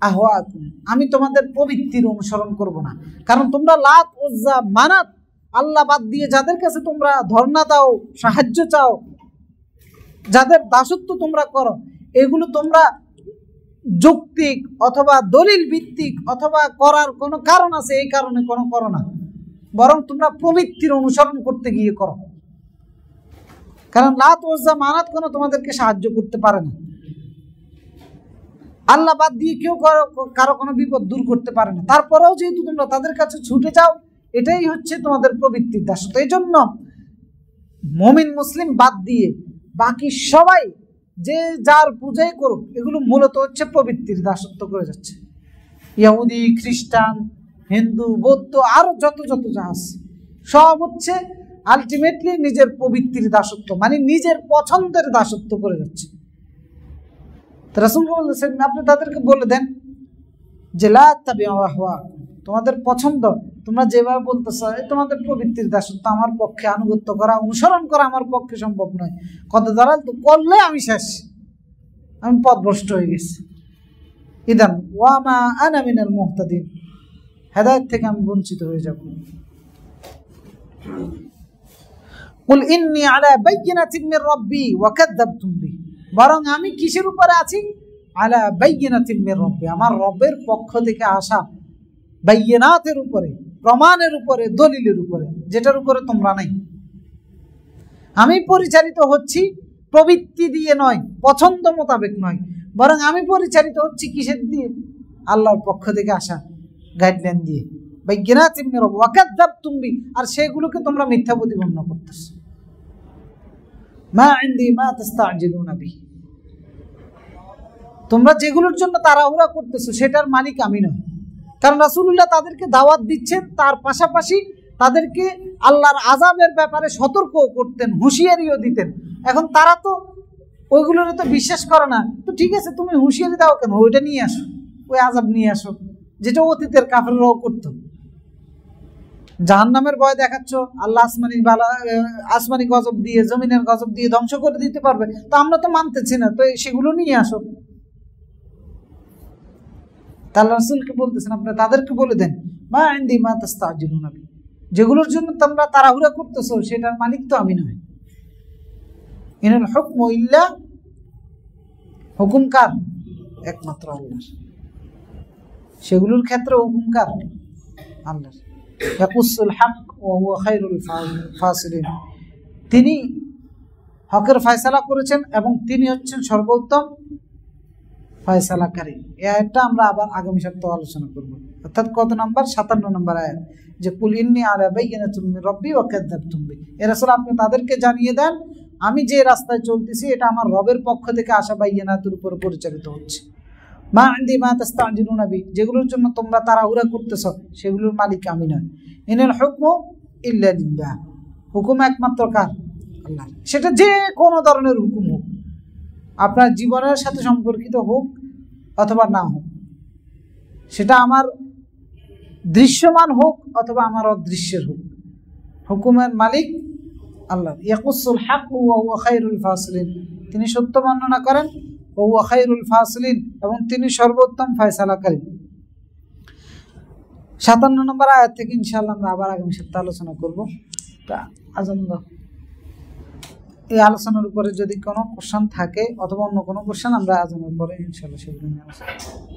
S2: আহওয়াকুম, আমি তোমাদের প্রবৃত্তির অনুসরণ করব না। কারণ তোমরা লাত, উজ্জা, মানাত, আল্লাহ বাদ দিয়ে যাদের কাছে তোমরা ধর্ণা দাও, সাহায্য চাও, যাদের দাসত্ব তোমরা করো, এগুলো তোমরা যৌক্তিক অথবা দলিল ভিত্তিক অথবা করার কোনো কারণ আছে এই কারণে কোনো করো না, বরং তোমরা প্রবৃত্তির অনুসরণ করতে গিয়ে করো। কারণ লাত, উজ্জা, মানাত কোনো তোমাদেরকে সাহায্য করতে পারে না, আল্লাহ বাদ দিয়ে কেউ কারো কোনো বিপদ দূর করতে পারে না। তারপরেও যেহেতু তোমরা তাদের কাছে ছুটে যাও, এটাই হচ্ছে তোমাদের প্রবৃত্তির দাসত্ব। এই জন্য মুমিন মুসলিম বাদ দিয়ে বাকি সবাই যে যার পূজাই করুক, এগুলো মূলত হচ্ছে প্রবৃত্তির দাসত্ব করে যাচ্ছে। ইহুদি, খ্রিস্টান, হিন্দু, বৌদ্ধ, আরো যত যা আছে সব হচ্ছে আলটিমেটলি নিজের প্রবৃত্তির দাসত্ব, মানে নিজের পছন্দের দাসত্ব করে যাচ্ছে। রাসূল বলেছেন, আপনি তাদেরকে বলে দেন যে লা তাবিউ আহওয়াকুম, তোমাদের পছন্দ তোমরা যেভাবে বলতেছ, তোমাদের প্রবৃত্তির দাসত্ব আমার পক্ষে আনুগত্য করা, অনুসরণ করা আমার পক্ষে সম্ভব নয়। কত দ্বারা তো করলে আমি শেষ, আমি পথভ্রষ্ট হয়ে গেছি। ইদান ওয়া মা আনা মিনাল মুহতাদিন, হেদায়েত থেকে আমি বঞ্চিত হয়ে যাব। কুল ইন্নী আলা বাইয়িনাতিন মির রাব্বি ওয়া কাযাবতুম বি, বরং আমি কিসের উপরে আছি? আলা বাইয়িনাতিন মির রাব্বি, আমার রবের পক্ষ থেকে আসা বাইয়িনাতের উপরে, প্রমাণের উপরে, দলিলের উপরে, যেটার উপরে তোমরা নাই। আমি পরিচালিত হচ্ছি প্রবৃত্তি দিয়ে নয়, পছন্দ মোতাবেক নয়, বরং আমি পরিচালিত হচ্ছি কিসের দিয়ে? আল্লাহর পক্ষ থেকে আসা গাইডলাইন দিয়ে। বাইয়িনাতিন মির রাব্বি ওয়া কাযাবতুম বি, আর সেগুলোকে তোমরা মিথ্যা প্রতিপন্ন করতেছো। মা ইনদি মা তাস্তাজিলুনা বি, তোমরা যেগুলোর জন্য তাড়াহুড়া করতেছো সেটার মালিক আমি নই। কারণ রাসূলুল্লাহ তাদেরকে দাওয়াত দিচ্ছেন, তার পাশাপাশি তাদেরকে আল্লাহর আযাবের ব্যাপারে সতর্ক করতেন, হুঁশিয়ারিও দিতেন। এখন তারা তো ওইগুলোর তো বিশ্বাস করে না, তো ঠিক আছে তুমি হুঁশিয়ারি দাও কেন, ওইটা নিয়ে আসো, ওই আযাব নিয়ে আসো, যেটা অতীতের কাফেররাও করতো। জাহান্নামের ভয় দেখাচ্ছ, আল্লাহ আসমানি গজব দিয়ে, জমিনের গজব দিয়ে ধ্বংস করে দিতে পারবে, তো আমরা তো মানতেছি না, তো সেগুলো নিয়ে আসো। আল্লাহ রাসূলকে বলতেছেন, আপনি তাদেরকে বলে দেন মা ইনদি মা তাস্তাজিলুনা বি, যেগুলোর জন্য তোমরা তাড়াহুড়া করতেছো সেটার মালিক তো আমি নই। ইনাল হুকমু ইল্লা, হুকুম কার? একমাত্র আল্লাহর। সেগুলোর ক্ষেত্রে হুকুম কার? আল্লাহর। ইয়াকুসুল হক ওয়া হুয়া খায়রুল ফাসিলিন, তিনি হকের ফয়সালা করেছেন এবং তিনি হচ্ছেন সর্বোত্তম ফয়সালাকারী। এই আয়াতটা আমরা আবার আগামী সপ্তাহে আলোচনা করব। অর্থাৎ কত নম্বর? 57 নম্বর আয়াত, যে কুল ইন্নী আলা বাইয়িনাতিন মির রাব্বি ওয়া কাযাবতুম বি। এর রাসূল আপনি তাদেরকে জানিয়ে দেন, আমি যে রাস্তায় চলতেছি এটা আমার রবের পক্ষ থেকে আসা বাইয়িনাতের উপর পরিচালিত হচ্ছে। মা ইনদি মা তাস্তাজিলুনা বি, যেগুলোর জন্য তোমরা তাড়াহুড়া করতেছো সেগুলোর মালিক আমি নয়। ইনাল হুকমু ইল্লা লিল্লাহ, হুকুম একমাত্র কার? আল্লাহর। সেটা যে কোনো ধরনের হুকুম হোক, আপনার জীবনের সাথে সম্পর্কিত হোক অথবা না হোক, সেটা আমার দৃশ্যমান হোক অথবা আমার অদৃশ্যের হোক, হুকুমের মালিক আল্লাহ। ইয়াকুসুল হক ওয়া হুয়া খায়রুল ফাসিলিন, তিনি সত্য বর্ণনা করেন, ওয়া হুয়া খায়রুল ফাসিলিন, এবং তিনি সর্বোত্তম ফয়সালাকারী। 57 নম্বর আয়াত থেকে ইনশাআল্লাহ আমরা আবার আগামী সপ্তাহে আলোচনা করব। এই আলোচনার উপরে যদি কোনো কোশ্চেন থাকে অথবা অন্য কোনো কোশ্চেন আমরা আজানের পরে ইনশাআল্লাহ সেগুলো নিয়ে আলোচনা করব।